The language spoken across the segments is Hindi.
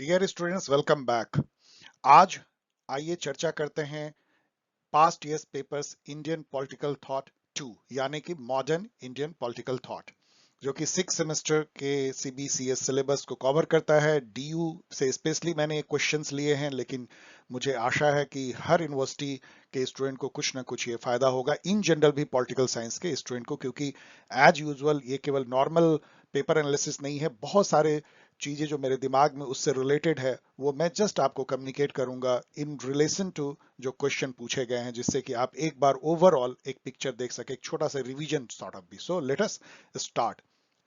Dear students, welcome back. आज आइए चर्चा करते हैं past years papers Indian political thought 2 यानी कि मॉडर्न इंडियन पॉलिटिकल थॉट, जो कि 6 सेमेस्टर के सीबीसीएस सिलेबस को कवर करता है। डीयू से स्पेशली मैंने ये क्वेश्चंस लिए हैं, लेकिन मुझे आशा है कि हर यूनिवर्सिटी के स्टूडेंट को कुछ ना कुछ ये फायदा होगा, इन जनरल भी पॉलिटिकल साइंस के स्टूडेंट को, क्योंकि एज यूजुअल ये केवल नॉर्मल पेपर एनालिसिस नहीं है। बहुत सारे चीजें जो मेरे दिमाग में उससे रिलेटेड है वो मैं जस्ट आपको कम्युनिकेट करूंगा इन रिलेशन टू जो क्वेश्चन पूछे गए हैं, जिससे कि आप एक बार ओवरऑल एक पिक्चर देख सके, एक छोटा सा रिवीजन सॉर्ट ऑफ भी। So let us start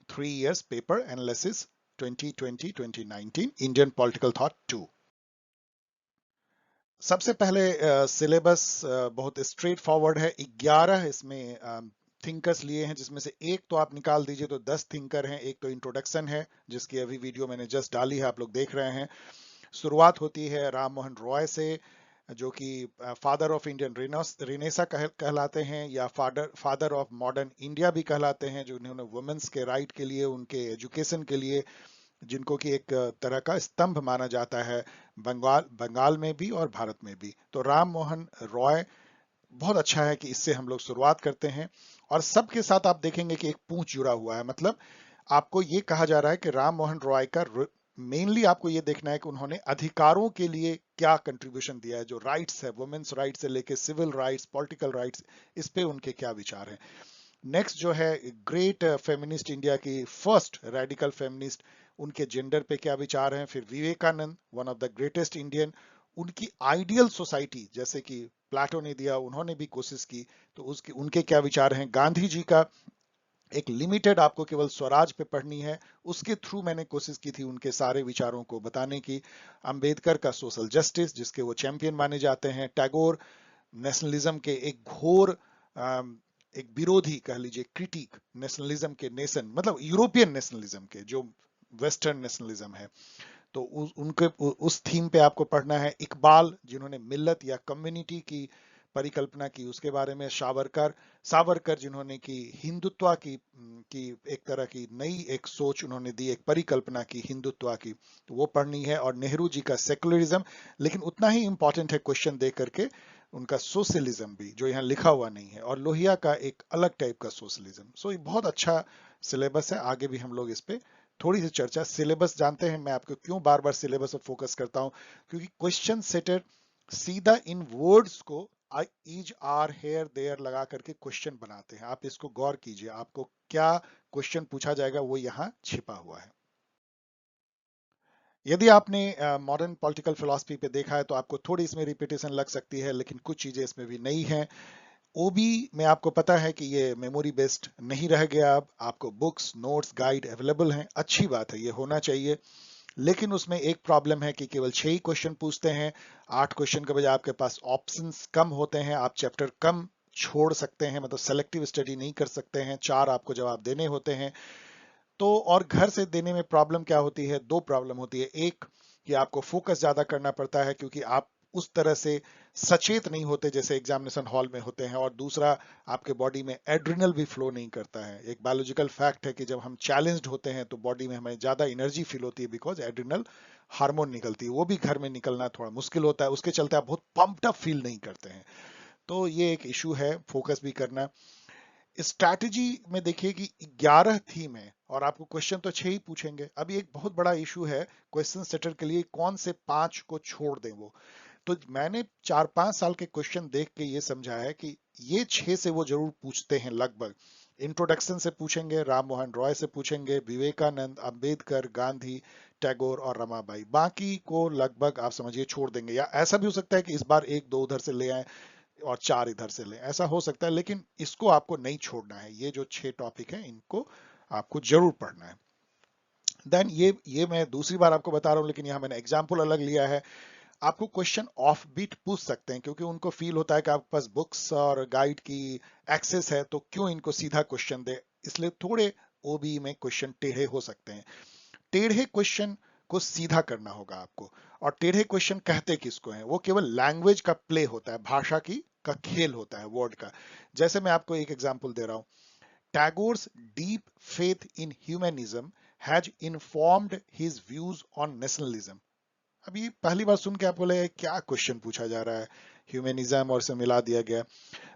3 years paper analysis 2020-2019 Indian Political Thought 2। सबसे पहले सिलेबस बहुत स्ट्रेट फॉरवर्ड है। 11 इसमें थिंकर्स लिए हैं, जिसमें से एक तो आप निकाल दीजिए तो 10 थिंकर हैं। एक तो इंट्रोडक्शन है, जिसकी अभी वीडियो मैंने जस्ट डाली है, आप लोग देख रहे हैं। शुरुआत होती है राम मोहन रॉय से, जो कि फादर ऑफ इंडियन रिनेसा कहलाते हैं, या फादर ऑफ मॉडर्न इंडिया भी कहलाते हैं, जो उन्होंने वुमेन्स के राइट के लिए, उनके एजुकेशन के लिए, जिनको कि एक तरह का स्तंभ माना जाता है बंगाल में भी और भारत में भी। तो राम मोहन रॉय बहुत अच्छा है कि इससे हम लोग शुरुआत करते हैं। और सबके साथ आप देखेंगे कि एक पूंछ जुड़ा हुआ है, मतलब आपको ये कहा जा रहा है कि राम मोहन रॉय का मेनली आपको ये देखना है कि उन्होंने अधिकारों के लिए क्या कंट्रीब्यूशन दिया है, जो राइट्स है, वुमेन्स राइट्स से लेके सिविल राइट्स, पॉलिटिकल राइट्स, इस पे उनके क्या विचार हैं। नेक्स्ट जो है ग्रेट फेमिनिस्ट, इंडिया की फर्स्ट रेडिकल फेमिनिस्ट, उनके जेंडर पे क्या विचार हैं। फिर Vivekananda, one of the greatest Indian, उनकी आइडियल सोसाइटी जैसे कि प्लाटो ने दिया, उन्होंने भी कोशिश की, तो उसके उनके क्या विचार हैं। गांधी जी का एक लिमिटेड आपको केवल स्वराज पे पढ़नी है, उसके थ्रू मैंने कोशिश की थी उनके सारे विचारों को बताने की। अंबेडकर का सोशल जस्टिस, जिसके वो चैंपियन माने जाते हैं। टैगोर नेशनलिज्म के एक घोर एक विरोधी कह लीजिए, क्रिटिक नेशनलिज्म के, नेशन मतलब यूरोपियन नेशनलिज्म के, जो वेस्टर्न नेशनलिज्म है, तो उनके उस थीम पे आपको पढ़ना है। इकबाल, जिन्होंने मिल्लत या कम्युनिटी की परिकल्पना की, उसके बारे में। सावरकर जिन्होंने की हिंदुत्व की एक तरह की नई एक सोच उन्होंने दी, एक परिकल्पना की हिंदुत्व की, तो वो पढ़नी है। और नेहरू जी का सेकुलरिज्म, लेकिन उतना ही इंपॉर्टेंट है क्वेश्चन दे करके उनका सोशलिज्म भी, जो यहाँ लिखा हुआ नहीं है। और लोहिया का एक अलग टाइप का सोशलिज्म। सो ये बहुत अच्छा सिलेबस है, आगे भी हम लोग इस पे थोड़ी सी चर्चा। सिलेबस जानते हैं मैं आपको क्यों बार बार सिलेबस पर फोकस करता हूं, क्योंकि क्वेश्चन सेटर सीधा इन वर्ड्स को ईज आर हेयर देयर लगा करके क्वेश्चन बनाते हैं। आप इसको गौर कीजिए, आपको क्या क्वेश्चन पूछा जाएगा वो यहाँ छिपा हुआ है। यदि आपने मॉडर्न पॉलिटिकल फिलॉसफी पे देखा है तो आपको थोड़ी इसमें रिपीटेशन लग सकती है, लेकिन कुछ चीजें इसमें भी नई हैं। ओबी में आपको पता है कि ये मेमोरी बेस्ड नहीं रह गया, अब आपको बुक्स, नोट्स, गाइड अवेलेबल हैं। अच्छी बात है, ये होना चाहिए। लेकिन उसमें एक प्रॉब्लम है कि केवल 6 ही क्वेश्चन पूछते हैं। 8 क्वेश्चन के बजाय आपके पास ऑप्शंस कम होते हैं, आप चैप्टर कम छोड़ सकते हैं, मतलब सेलेक्टिव स्टडी नहीं कर सकते हैं। 4 आपको जवाब देने होते हैं। तो और घर से देने में प्रॉब्लम क्या होती है, दो प्रॉब्लम होती है। एक कि आपको फोकस ज्यादा करना पड़ता है, क्योंकि आप उस तरह से सचेत नहीं होते जैसे एग्जामिनेशन हॉल में होते हैं। और दूसरा, आपके बॉडी में एड्रिनल भी फ्लो नहीं करता है। एक बायोलॉजिकल फैक्ट है कि जब हम चैलेंज्ड होते हैं तो बॉडी में हमें ज्यादा एनर्जी फील होती है, बिकॉज एड्रिनल हार्मोन निकलती है। वो भी घर में निकलना थोड़ा मुश्किल होता है, उसके चलते आप बहुत पम्प्ड अप फील नहीं करते हैं। तो ये एक इशू है, फोकस भी करना। स्ट्रैटेजी में देखिए कि 11 थीम है और आपको क्वेश्चन तो 6 ही पूछेंगे। अभी एक बहुत बड़ा इशू है क्वेश्चन सेटर के लिए, कौन से 5 को छोड़ दें वो। तो मैंने 4-5 साल के क्वेश्चन देख के ये समझा है कि ये 6 से वो जरूर पूछते हैं लगभग। इंट्रोडक्शन से पूछेंगे, राम मोहन रॉय से पूछेंगे, विवेकानंद, अंबेडकर, गांधी, टैगोर और रमाबाई। बाकी को लगभग आप समझिए छोड़ देंगे, या ऐसा भी हो सकता है कि इस बार 1-2 उधर से ले आए और 4 इधर से लें, ऐसा हो सकता है। लेकिन इसको आपको नहीं छोड़ना है, ये जो 6 टॉपिक हैं इनको आपको जरूर पढ़ना है। देन ये मैं दूसरी बार आपको बता रहा हूं, लेकिन यहाँ मैंने एग्जाम्पल अलग लिया है। आपको क्वेश्चन ऑफ बीट पूछ सकते हैं, क्योंकि उनको फील होता है कि आपके पास बुक्स और गाइड की एक्सेस है, तो क्यों इनको सीधा क्वेश्चन दे, इसलिए थोड़े ओबी में क्वेश्चन टेढ़े हो सकते हैं। टेढ़े क्वेश्चन को सीधा करना होगा आपको। और टेढ़े क्वेश्चन कहते किसको हैं, वो केवल लैंग्वेज का प्ले होता है, भाषा की का खेल होता है, वर्ड का। जैसे मैं आपको एक एग्जांपल दे रहा हूं। Tagore's deep faith in humanism has informed his views on nationalism. अभी पहली बार सुन के आप बोले क्या क्वेश्चन पूछा जा रहा है, ह्यूमनिज्म और इसे मिला दिया गया।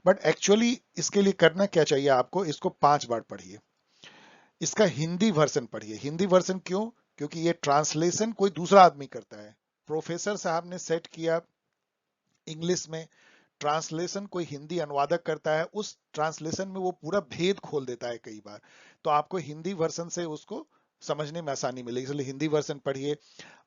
बट एक्चुअली इसके लिए करना क्या चाहिए आपको, इसको 5 बार पढ़िए, इसका हिंदी वर्जन पढ़िए। हिंदी वर्जन क्यों? क्योंकि ये ट्रांसलेशन कोई दूसरा आदमी करता है, प्रोफेसर साहब ने सेट किया इंग्लिश में, ट्रांसलेशन कोई हिंदी अनुवादक करता है, उस ट्रांसलेशन में वो पूरा भेद खोल देता है कई बार। तो आपको हिंदी वर्जन से उसको समझने में आसानी मिलेगी, इसलिए हिंदी वर्जन पढ़िए,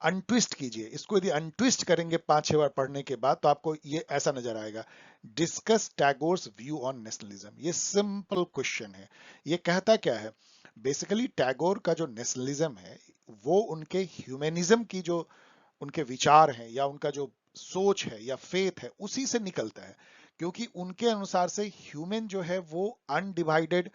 अनट्विस्ट कीजिए इसको। यदि अनट्विस्ट करेंगे 5-6 बार पढ़ने के बाद तो आपको ये ऐसा नजर आएगा, discuss Tagore's view on nationalism. ये सिंपल क्वेश्चन है। ये कहता क्या है, बेसिकली टैगोर का जो नेशनलिज्म है वो उनके ह्यूमनिज्म की जो उनके विचार हैं या उनका जो सोच है या फेथ है उसी से निकलता है। क्योंकि उनके अनुसार से ह्यूमन जो है वो अनडिवाइडेड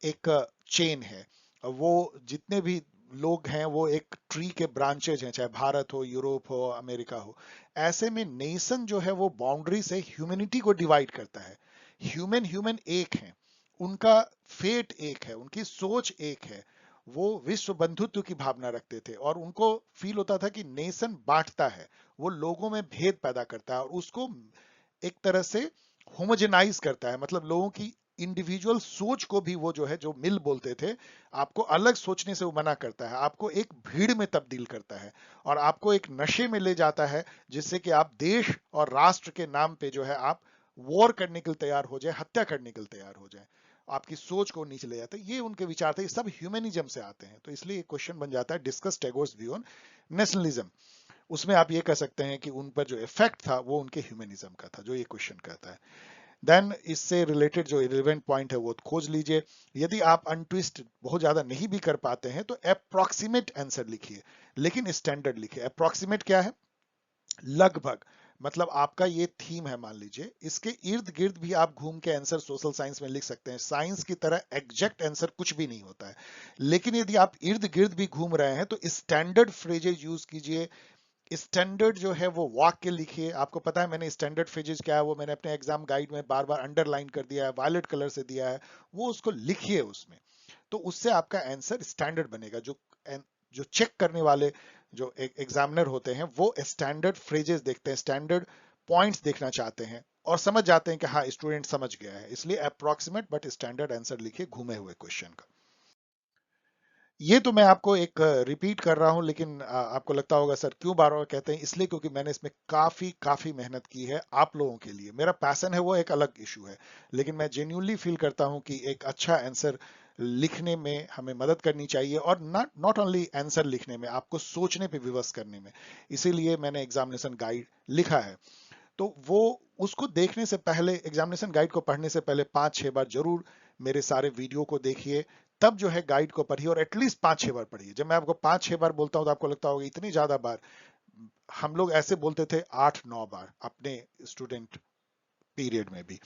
एक चेन है, वो जितने भी लोग हैं वो एक ट्री के ब्रांचेज हैं, चाहे भारत हो, यूरोप हो, अमेरिका हो। ऐसे में नेशन जो है वो बाउंड्री से ह्यूमैनिटी को डिवाइड करता है। ह्यूमन ह्यूमन एक है, उनका फेट एक है, उनकी सोच एक है, वो विश्व बंधुत्व की भावना रखते थे और उनको फील होता था कि नेशन बांटता है, वो लोगों में भेद पैदा करता है और उसको एक तरह से होमोजेनाइज करता है, मतलब लोगों की इंडिविजुअल सोच को भी वो जो है, जो मिल बोलते थे, आपको अलग सोचने से वो मना करता है, आपको एक भीड़ में तब्दील करता है और आपको एक नशे में ले जाता है, जिससे कि आप देश और राष्ट्र के नाम पे जो है आप वॉर करने के लिए तैयार हो जाए, हत्या करने के लिए तैयार हो जाए, आपकी सोच को नीचे ले जाता है। ये उनके विचार थे, ये सब ह्यूमनिज्म से आते हैं। तो इसलिए क्वेश्चन बन जाता है, discuss Tagore's view on nationalism. उसमें आप ये कह सकते हैं कि उन पर जो इफेक्ट था वो उनके ह्यूमनिज्म का था, जो ये क्वेश्चन कहता है। देन इससे रिलेटेड जो रिलेवेंट पॉइंट है वो खोज लीजिए। यदि आप अनट्विस्ट बहुत ज्यादा नहीं भी कर पाते हैं तो अप्रोक्सीमेट आंसर लिखिए, लेकिन स्टैंडर्ड लिखिए। अप्रोक्सीमेट क्या है? लगभग, मतलब आपका ये थीम है मान लीजिए, इसके इर्द गिर्द भी आप घूम के आंसर सोशल साइंस में लिख सकते हैं। साइंस की तरह एग्जैक्ट आंसर कुछ भी नहीं होता है, लेकिन यदि आप इर्द गिर्द भी घूम रहे हैं तो स्टैंडर्ड फ्रेजेज यूज कीजिए। स्टैंडर्ड जो है वो वाक्य लिखिए। आपको पता है मैंने स्टैंडर्ड फ्रेजेज क्या है वो मैंने अपने एग्जाम गाइड में बार बार अंडरलाइन कर दिया है, वायलेट कलर से दिया है, वो उसको लिखिए उसमें। तो उससे आपका आंसर स्टैंडर्ड बनेगा। जो चेक करने वाले जो एग्जामिनर होते हैं वो स्टैंडर्ड फ्रेजेस देखते हैं, स्टैंडर्ड पॉइंट्स देखना चाहते हैं और समझ जाते हैं कि हाँ स्टूडेंट समझ गया है। इसलिए अप्रोक्सीमेट बट स्टैंडर्ड आंसर लिखिए घूमे हुए क्वेश्चन का। ये तो मैं आपको एक रिपीट कर रहा हूं, लेकिन आपको लगता होगा सर क्यों बार बार कहते हैं, इसलिए क्योंकि मैंने इसमें काफी काफी मेहनत की है आप लोगों के लिए। मेरा पैशन है वो एक अलग इशू है, लेकिन मैं जेन्युइनली फील करता हूं कि एक अच्छा आंसर लिखने में हमें मदद करनी चाहिए, और नॉट नॉट ओनली आंसर लिखने में, आपको सोचने पे विवश करने में। इसीलिए मैंने एग्जामिनेशन गाइड लिखा है। तो वो उसको देखने से पहले, एग्जामिनेशन गाइड को पढ़ने से पहले 5-6 बार जरूर मेरे सारे वीडियो को देखिए, तब जो है गाइड को पढ़िए, और एटलीस्ट 5-6 बार पढ़िए। जब मैं आपको 5-6 बार बोलता हूं तो आपको लगता होगा इतनी ज्यादा बार, हम लोग ऐसे बोलते थे 8-9 बार अपने स्टूडेंट पीरियड में भी।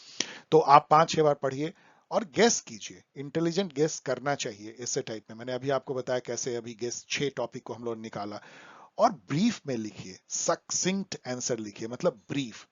तो आप 5-6 बार पढ़िए और गेस कीजिए, इंटेलिजेंट गेस करना चाहिए ऐसे टाइप में। मैंने अभी आपको बताया कैसे अभी गेस 6 टॉपिक को हम लोग निकाला। और ब्रीफ में लिखिए, सक्सिंक्ट आंसर लिखिए, मतलब ब्रीफ,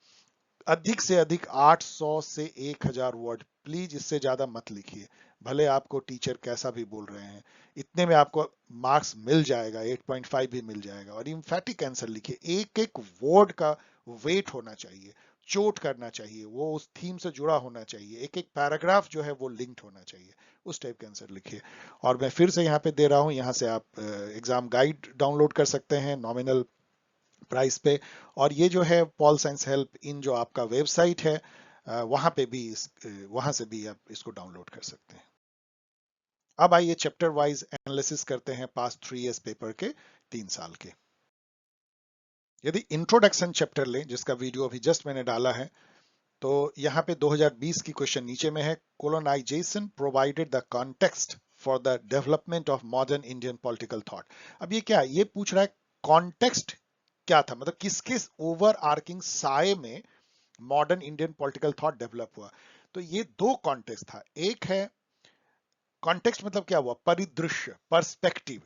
अधिक से अधिक 800 से 1000 वर्ड, प्लीज इससे ज्यादा मत लिखिए। भले आपको टीचर कैसा भी बोल रहे हैं, इतने में आपको मार्क्स मिल जाएगा, 8.5 भी मिल जाएगा। और इम्फैटिक आंसर लिखिए, एक एक वर्ड का वेट होना चाहिए, चोट करना चाहिए, वो उस थीम से जुड़ा होना चाहिए, एक एक पैराग्राफ जो है वो लिंक्ड होना चाहिए, उस टाइप के आंसर लिखिए। और मैं फिर से यहाँ पे दे रहा हूँ, यहाँ से आप एग्जाम गाइड डाउनलोड कर सकते हैं नॉमिनल प्राइस पे। और ये जो है पॉल साइंस हेल्प इन जो आपका वेबसाइट है, वहां पे भी वहां से भी आप इसको डाउनलोड कर सकते हैं। अब आइए चैप्टर वाइज एनालिसिस करते हैं पास्ट 3 इयर्स पेपर के, 3 साल के। यदि इंट्रोडक्शन चैप्टर लें, जिसका वीडियो अभी जस्ट मैंने डाला है, तो यहाँ पे 2020 की क्वेश्चन नीचे में है, colonisation provided the context for the development of modern Indian political thought. अब ये क्या है, ये पूछ रहा है कॉन्टेक्स्ट क्या था, मतलब किसके ओवर आर्किंग साए में modern Indian political thought develop हुआ। तो ये दो कॉन्टेक्स्ट था, एक है कॉन्टेक्स्ट मतलब क्या हुआ, परिदृश्य, पर्सपेक्टिव।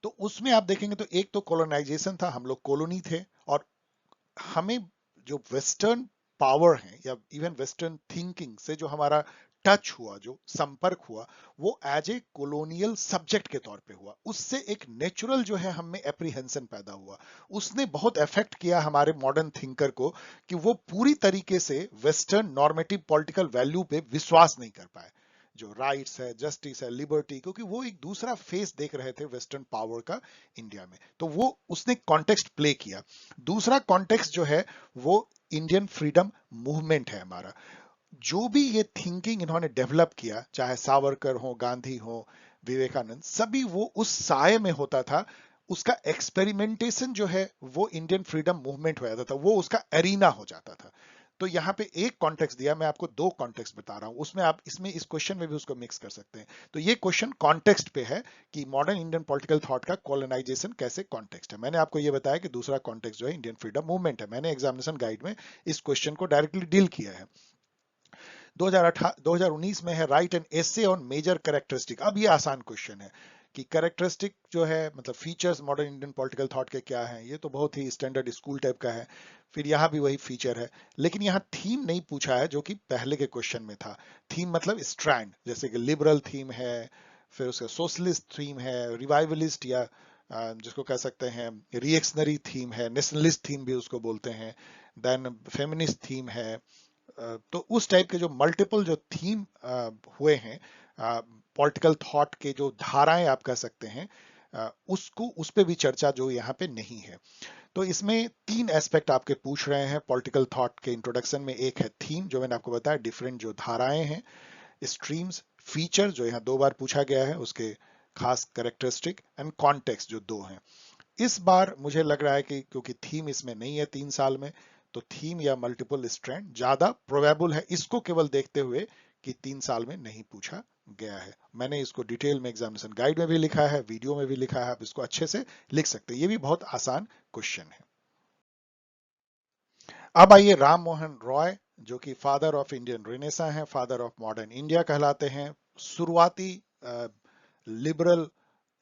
तो उसमें आप देखेंगे तो एक तो कॉलोनाइजेशन था, हम लोग कॉलोनी थे, और हमें जो वेस्टर्न पावर है या इवन वेस्टर्न थिंकिंग से जो हमारा टच हुआ, जो संपर्क हुआ, वो एज ए कॉलोनियल सब्जेक्ट के तौर पे हुआ। उससे एक नेचुरल जो है हमें एप्रीहेंशन पैदा हुआ। उसने बहुत अफेक्ट किया हमारे मॉडर्न थिंकर को कि वो पूरी तरीके से वेस्टर्न नॉर्मेटिव पॉलिटिकल वैल्यू पे विश्वास नहीं कर पाए। जो राइट्स है, जस्टिस है, लिबर्टी, क्योंकि वो एक दूसरा फेस देख रहे थे वेस्टर्न पावर का इंडिया में, तो वो उसने कॉन्टेक्स्ट प्ले किया। दूसरा कॉन्टेक्स्ट जो है वो इंडियन फ्रीडम मूवमेंट है हमारा। जो भी ये थिंकिंग इन्होंने डेवलप किया, चाहे सावरकर हो, गांधी हो, विवेकानंद, सभी वो उस साय में होता था। उसका एक्सपेरिमेंटेशन जो है वो इंडियन फ्रीडम मूवमेंट हो जाता था, वो उसका एरिना हो जाता था। तो यहाँ पे एक कॉन्टेक्स्ट दिया, मैं आपको दो कॉन्टेक्स्ट बता रहा हूँ, उसमें आप इसमें इस क्वेश्चन में भी उसको मिक्स कर सकते हैं। तो ये क्वेश्चन कॉन्टेक्स्ट पे है कि मॉडर्न इंडियन पॉलिटिकल थॉट का कॉलोनाइजेशन कैसे कॉन्टेक्स्ट है। मैंने आपको ये बताया कि दूसरा कॉन्टेक्स्ट जो है इंडियन फ्रीडम मूवमेंट है। मैंने एग्जामिनेशन गाइड में इस क्वेश्चन को डायरेक्टली डील किया है। 2019 में है write an essay on major characteristic. अब ये आसान क्वेश्चन है कि कैरेक्टरिस्टिक जो है मतलब features modern Indian political thought के क्या हैं। ये तो बहुत ही स्टैंडर्ड स्कूल टाइप का है। फिर यहाँ भी वही फीचर है, लेकिन यहाँ थीम नहीं पूछा है जो कि पहले के क्वेश्चन में था। थीम मतलब स्ट्रैंड, जैसे कि लिबरल थीम है, फिर उसका सोशलिस्ट थीम है, रिवाइवलिस्ट या जिसको कह सकते हैं रिएक्शनरी थीम है, नेशनलिस्ट थीम भी उसको बोलते हैं, देन फेमिनिस्ट थीम है। तो उस टाइप के जो मल्टीपल जो थीम हुए हैं पॉलिटिकल थॉट के, जो धाराएं आप कह सकते हैं, उसको उस पे भी चर्चा जो यहाँ पे नहीं है। तो इसमें तीन एस्पेक्ट आपके पूछ रहे हैं पॉलिटिकल थॉट के इंट्रोडक्शन में। एक है थीम, जो मैंने आपको बताया, डिफरेंट जो धाराएं हैं, स्ट्रीम्स, फीचर जो यहाँ दो बार पूछा गया है उसके खास कैरेक्टरिस्टिक, एंड कॉन्टेक्स्ट जो दो हैं। इस बार मुझे लग रहा है कि क्योंकि थीम इसमें नहीं है 3 साल में, तो थीम या मल्टीपल स्ट्रैंड ज्यादा प्रोबेबल है, इसको केवल देखते हुए कि 3 साल में नहीं पूछा गया है। मैंने इसको डिटेल में एग्जामिनेशन गाइड में भी लिखा है, वीडियो में भी लिखा है, आप इसको अच्छे से लिख सकते हैं। ये भी बहुत आसान क्वेश्चन है। अब आइए राम मोहन रॉय, जो कि फादर ऑफ इंडियन रेनेसा हैं, फादर ऑफ मॉडर्न इंडिया कहलाते हैं। शुरुआती लिबरल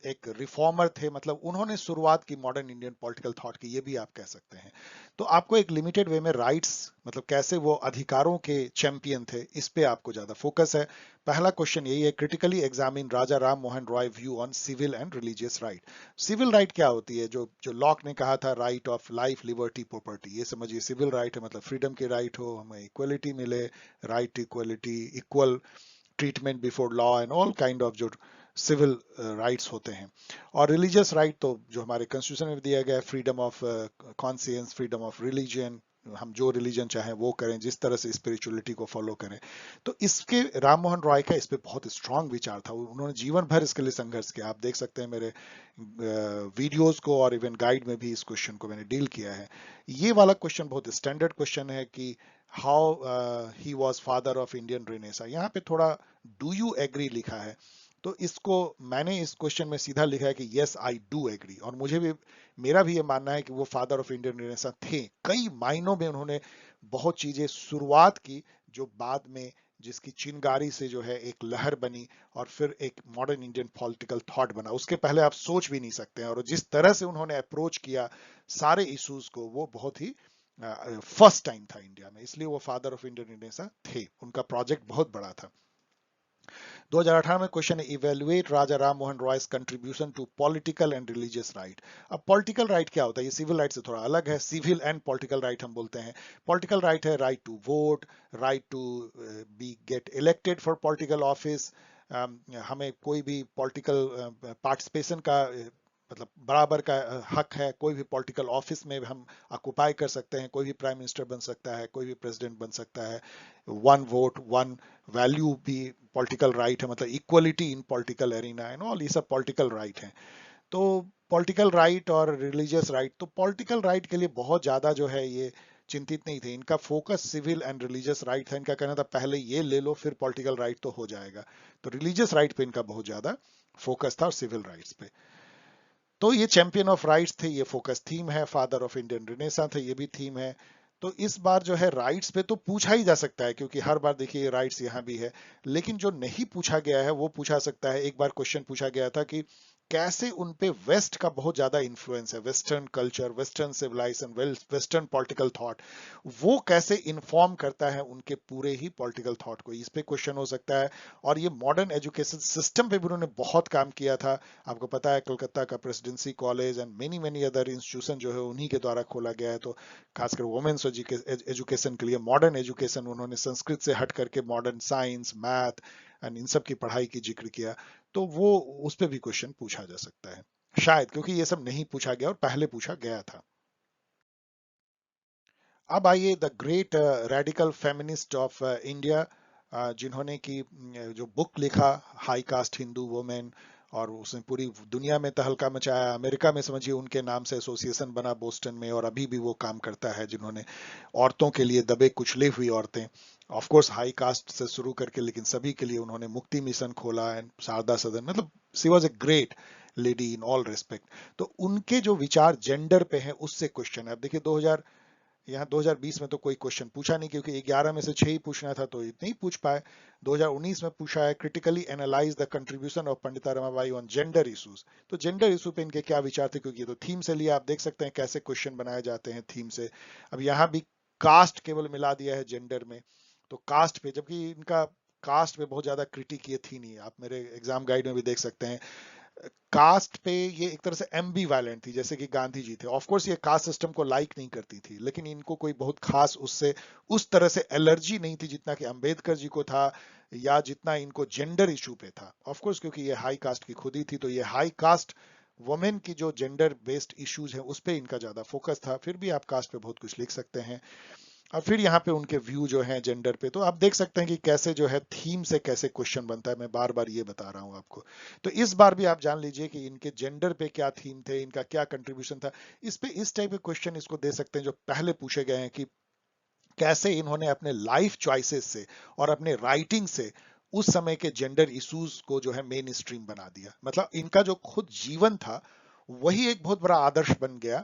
एक रिफॉर्मर थे, मतलब उन्होंने शुरुआत की मॉडर्न इंडियन पॉलिटिकल थॉट की, ये भी आप कह सकते हैं। तो आपको एक लिमिटेड वे में राइट्स मतलब कैसे वो अधिकारों के चैंपियन थे, इस पे आपको ज्यादा फोकस है। पहला क्वेश्चन यही है, critically examine Raja Ram Mohan Roy view on civil and religious right. Civil right क्या होती है? जो जो लॉक ने कहा था, right of life, liberty, property, ये समझिए सिविल राइट है, मतलब फ्रीडम की राइट हो, हमें इक्वलिटी मिले, right to equality, equal treatment before law and all kind of जो सिविल राइट्स होते हैं। और रिलीजियस राइट तो जो हमारे कॉन्स्टिट्यूशन में दिया गया है, freedom of conscience, freedom of religion, हम जो रिलीजन चाहें वो करें, जिस तरह से स्पिरिचुअलिटी को फॉलो करें। तो इसके राम मोहन रॉय का इस पे बहुत स्ट्रांग विचार था, उन्होंने जीवन भर इसके लिए संघर्ष किया। आप देख सकते हैं मेरे वीडियोस को और इवन गाइड में भी इस क्वेश्चन को मैंने डील किया है। ये वाला क्वेश्चन बहुत स्टैंडर्ड क्वेश्चन है कि how he was father of Indian Renaissance. यहाँ पे थोड़ा डू यू एग्री लिखा है, तो इसको मैंने इस क्वेश्चन में सीधा लिखा है कि यस आई डू एग्री। और मुझे भी, मेरा भी ये मानना है कि वो फादर ऑफ इंडियन रेनेसां थे। कई मायनों में उन्होंने बहुत चीजें शुरुआत की, जो बाद में जिसकी चिंगारी से जो है एक लहर बनी और फिर एक मॉडर्न इंडियन पॉलिटिकल थॉट बना। उसके पहले आप सोच भी नहीं सकते हैं। और जिस तरह से उन्होंने अप्रोच किया सारे इश्यूज को, वो बहुत ही फर्स्ट टाइम था इंडिया में, इसलिए वो फादर ऑफ इंडियन रेनेसां थे। उनका प्रोजेक्ट बहुत बड़ा था। 2018 में क्वेश्चन है, evaluate Raja Ram Mohan Roy's contribution to political and religious right. अब पॉलिटिकल राइट क्या होता है? ये सिविल राइट से थोड़ा अलग है। सिविल एंड पॉलिटिकल राइट हम बोलते हैं। पॉलिटिकल राइट है right to vote, right to be get elected for political office. हमें कोई भी पॉलिटिकल पार्टिसिपेशन का मतलब बराबर का हक है। कोई भी पॉलिटिकल ऑफिस में हम ऑक्युपाई कर सकते हैं, कोई भी प्राइम मिनिस्टर बन सकता है, कोई भी प्रेसिडेंट बन सकता है। वन वोट वन वैल्यू भी पॉलिटिकल राइट है, मतलब equality in political arena and all, ये सब पॉलिटिकल राइट है। तो पॉलिटिकल राइट और रिलीजियस राइट, तो पॉलिटिकल राइट के लिए बहुत ज्यादा जो है ये चिंतित नहीं थे। इनका focus civil and religious right था। इनका कहना था पहले ये ले लो फिर पॉलिटिकल राइट तो हो जाएगा। तो रिलीजियस राइट पे इनका बहुत ज्यादा फोकस था और सिविल राइट्स पे। तो ये चैंपियन ऑफ राइट्स थे, ये फोकस थीम है। फादर ऑफ इंडियन रेनेसां थे, ये भी थीम है। तो इस बार जो है राइट्स पे तो पूछा ही जा सकता है, क्योंकि हर बार देखिए राइट्स यहाँ भी है। लेकिन जो नहीं पूछा गया है वो पूछा सकता है। एक बार क्वेश्चन पूछा गया था कि कैसे उन पे वेस्ट का बहुत ज्यादा इन्फ्लुएंस है, western culture, western civilization, western political thought, वो कैसे इन्फॉर्म करता है उनके पूरे ही पॉलिटिकल थॉट को, इस पे क्वेश्चन हो सकता है। और ये मॉडर्न एजुकेशन सिस्टम पे भी उन्होंने बहुत काम किया था। आपको पता है कलकत्ता का presidency college and many many other institution जो है उन्हीं के द्वारा खोला गया है। तो खासकर वुमेन्स एजुकेशन के लिए मॉडर्न एजुकेशन उन्होंने संस्कृत से हट करके modern science, math and in सब की पढ़ाई की जिक्र किया। तो वो उस पे भी क्वेश्चन पूछा जा सकता है शायद, क्योंकि ये सब नहीं पूछा गया और पहले पूछा गया था। अब आइए the great radical feminist of India, जिन्होंने की जो बुक लिखा हाई कास्ट हिंदू वुमेन, और उसने पूरी दुनिया में तहलका मचाया। अमेरिका में समझिए उनके नाम से एसोसिएशन बना बोस्टन में, और अभी भी वो काम करता है, जिन्होंने औरतों के लिए, दबे कुचले हुई औरतें, ऑफ कोर्स हाई कास्ट से शुरू करके, लेकिन सभी के लिए उन्होंने मुक्ति मिशन खोला एंड शारदा सदन, मतलब she was a great lady in all respect. तो उनके जो विचार जेंडर पे हैं उससे क्वेश्चन है। अब देखिए 2000, यहाँ 2020 में तो कोई क्वेश्चन पूछा नहीं, क्योंकि 11 में से 6 ही पूछना था, तो इतने ही पूछ पाए। 2019 में पूछा है critically analyse the contribution of Pandita Ramabai on gender issues. तो जेंडर इशू पे इनके क्या विचार थे, क्योंकि ये तो थीम से लिया, आप देख सकते हैं कैसे क्वेश्चन बनाए जाते हैं थीम से। अब यहाँ भी कास्ट केवल मिला दिया है जेंडर में, तो कास्ट पे, जबकि इनका कास्ट पे बहुत ज्यादा क्रिटिक ये थी नहीं, आप मेरे एग्जाम गाइड में भी देख सकते हैं। कास्ट पे ये एक तरह से एम्बी वायलेंट थी, जैसे कि गांधी जी थे। ऑफ कोर्स ये कास्ट सिस्टम को लाइक नहीं करती थी, लेकिन इनको कोई बहुत खास उससे उस तरह से एलर्जी नहीं थी जितना कि अंबेडकर जी को था, या जितना इनको जेंडर इशू पे था। ऑफ कोर्स क्योंकि ये हाई कास्ट की खुद ही थी, तो ये हाई कास्ट वुमेन की जो जेंडर बेस्ड इश्यूज है उस पे इनका ज्यादा फोकस था। फिर भी आप कास्ट पे बहुत कुछ लिख सकते हैं। और फिर यहाँ पे उनके व्यू जो है जेंडर पे, तो आप देख सकते हैं कि कैसे जो है थीम से कैसे क्वेश्चन बनता है। मैं बार बार ये बता रहा हूँ आपको। तो इस बार भी आप जान लीजिए कि इनके जेंडर पे क्या थीम थे, इनका क्या कंट्रीब्यूशन था। इस पे इस टाइप के क्वेश्चन इसको दे सकते हैं जो पहले पूछे गए हैं, कि कैसे इन्होंने अपने लाइफ चॉइसेस से और अपने राइटिंग से उस समय के जेंडर इश्यूज को जो है मेन स्ट्रीम बना दिया। मतलब इनका जो खुद जीवन था वही एक बहुत बड़ा आदर्श बन गया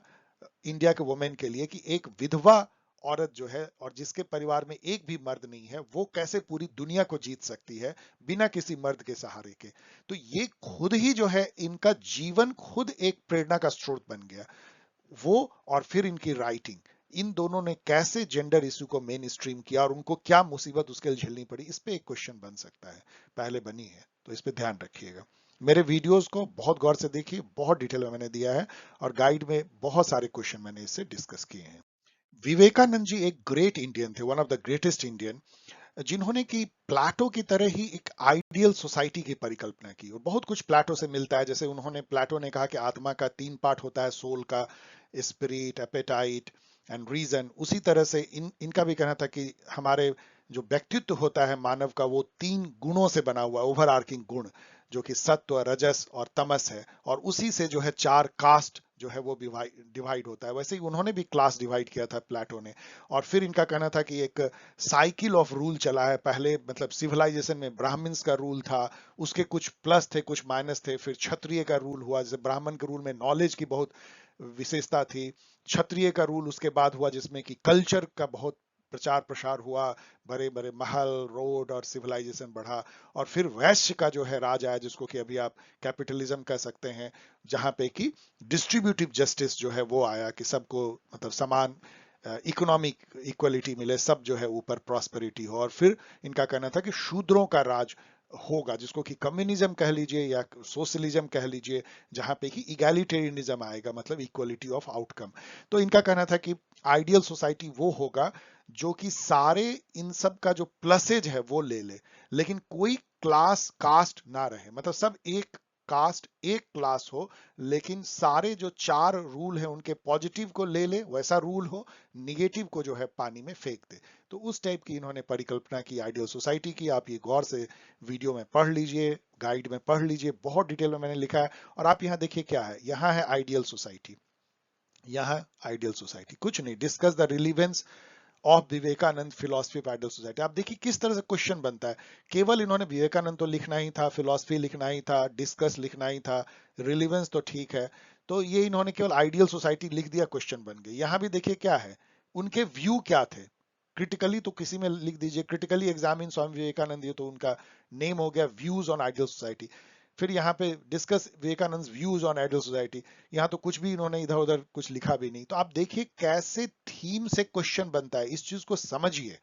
इंडिया के वुमेन के लिए, कि एक विधवा औरत जो है और जिसके परिवार में एक भी मर्द नहीं है, वो कैसे पूरी दुनिया को जीत सकती है बिना किसी मर्द के सहारे के। तो ये खुद ही जो है इनका जीवन खुद एक प्रेरणा का स्रोत बन गया। वो और फिर इनकी राइटिंग, इन दोनों ने कैसे जेंडर इशू को मेन स्ट्रीम किया और उनको क्या मुसीबत उसके लिए झेलनी पड़ी, इस पे एक क्वेश्चन बन सकता है, पहले बनी है। तो इस पे ध्यान रखिएगा। मेरे वीडियोस को बहुत गौर से देखिए, बहुत डिटेल में मैंने दिया है, और गाइड में बहुत सारे क्वेश्चन मैंने इससे डिस्कस किए हैं। विवेकानंद जी एक ग्रेट इंडियन थे, one of the greatest Indian, जिन्होंने की प्लाटो की तरह ही एक आइडियल सोसाइटी की परिकल्पना की। और बहुत कुछ प्लाटो से मिलता है, जैसे उन्होंने, प्लाटो ने कहा कि आत्मा का 3 पार्ट होता है, सोल का, स्पिरिट, एपेटाइट एंड रीजन। उसी तरह से इनका भी कहना था कि हमारे जो व्यक्तित्व होता है मानव का, वो 3 गुणों से बना हुआ, ओवर आर्किंग गुण, जो कि सत्व, रजस और तमस है। और उसी से जो है 4 कास्ट जो है वो डिवाइड होता है। वैसे ही उन्होंने भी क्लास डिवाइड किया था प्लाटो ने। और फिर इनका कहना था कि एक साइकिल ऑफ रूल चला है। पहले मतलब सिविलाइजेशन में ब्राह्मण्स का रूल था, उसके कुछ प्लस थे कुछ माइनस थे। फिर क्षत्रिय का रूल हुआ, जैसे ब्राह्मण के रूल में नॉलेज की बहुत विशेषता थी। क्षत्रिय का रूल उसके बाद हुआ, जिसमें कि कल्चर का बहुत प्रचार प्रसार हुआ, बड़े बड़े महल, रोड और सिविलाइजेशन बढ़ा। और फिर वैश्य का जो है राज आया, जिसको कि अभी आप कैपिटलिज्म कह सकते हैं, जहां पे कि डिस्ट्रीब्यूटिव जस्टिस जो है वो आया, कि सबको मतलब समान इकोनॉमिक इक्वलिटी मिले, सब जो है ऊपर प्रॉस्पेरिटी हो। और फिर इनका कहना था कि शूद्रों का राज होगा, जिसको कि कम्युनिज्म कह लीजिए या सोशलिज्म कह लीजिए, जहां पे कि इगैलिटेरियनिज्म आएगा, मतलब इक्वलिटी ऑफ आउटकम। तो इनका कहना था कि आइडियल सोसाइटी वो होगा जो कि सारे इन सब का जो प्लसेज है वो ले ले, लेकिन कोई क्लास कास्ट ना रहे, मतलब सब एक कास्ट एक क्लास हो, लेकिन सारे जो 4 रूल हैं उनके पॉजिटिव को ले ले, वैसा रूल हो, निगेटिव को जो है पानी में फेंक दे। तो उस टाइप की इन्होंने परिकल्पना की आइडियल सोसाइटी की। आप ये गौर से वीडियो में पढ़ लीजिए, गाइड में पढ़ लीजिए, बहुत डिटेल में मैंने लिखा है। और आप यहाँ देखिए क्या है, यहाँ है आइडियल सोसाइटी, यहाँ आइडियल सोसाइटी कुछ नहीं, discuss the relevance of Vivekananda philosophy of ideal society. आप देखिए किस तरह से क्वेश्चन बनता है। केवल इन्होंने विवेकानंद तो लिखना ही था, फिलोसफी लिखना ही था, डिस्कस लिखना ही था, रिलीवेंस तो ठीक है, तो ये इन्होंने केवल आइडियल सोसाइटी लिख दिया, क्वेश्चन बन गए। यहां भी देखिए क्या है, उनके व्यू क्या थे। क्रिटिकली तो किसी में लिख दीजिए, क्रिटिकली एग्जामिन स्वामी विवेकानंद, ये तो उनका नेम हो गया, व्यूज ऑन आइडियल सोसाइटी। फिर यहाँ पे discuss Vivekananda views on ideal society, यहाँ तो कुछ भी इन्होंने इधर उधर कुछ लिखा भी नहीं। तो आप देखिए कैसे थीम से क्वेश्चन बनता है, इस चीज को समझिए,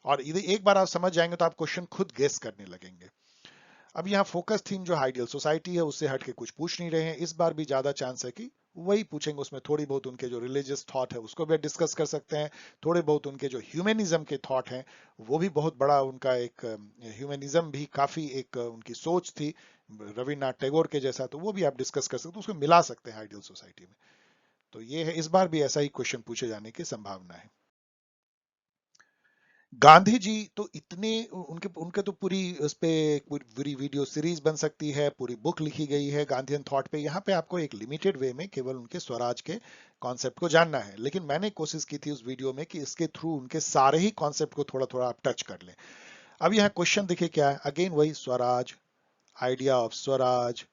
और इधर एक बार आप समझ जाएंगे तो आप क्वेश्चन खुद गेस करने लगेंगे। अब यहाँ फोकस थीम जो आइडियल सोसाइटी है उससे हट के कुछ पूछ नहीं रहे हैं, इस बार भी ज्यादा चांस है कि वही पूछेंगे। उसमें थोड़ी बहुत उनके जो रिलीजियस थॉट है उसको भी डिस्कस कर सकते हैं, थोड़े बहुत उनके जो ह्यूमनिज्म के थॉट हैं वो भी बहुत बड़ा उनका एक ह्यूमनिज्म भी काफी एक उनकी सोच थी रविन्द्रनाथ टैगोर के जैसा, तो वो भी आप डिस्कस कर सकते हैं, तो उसको मिला सकते हैं आइडियल सोसाइटी में। तो ये है, इस बार भी ऐसा ही क्वेश्चन पूछे जाने की संभावना है। गांधी जी तो इतने उनके उनके तो पूरी उस पे पूरी वीडियो सीरीज बन सकती है, पूरी बुक लिखी गई है गांधीयन थॉट पे। यहाँ पे आपको एक लिमिटेड वे में केवल उनके स्वराज के कॉन्सेप्ट को जानना है, लेकिन मैंने कोशिश की थी उस वीडियो में कि इसके थ्रू उनके सारे ही कॉन्सेप्ट को थोड़ा थोड़ा आप टच कर लें। अब यहाँ क्वेश्चन देखिए क्या है, अगेन वही Swaraj, idea of Swaraj,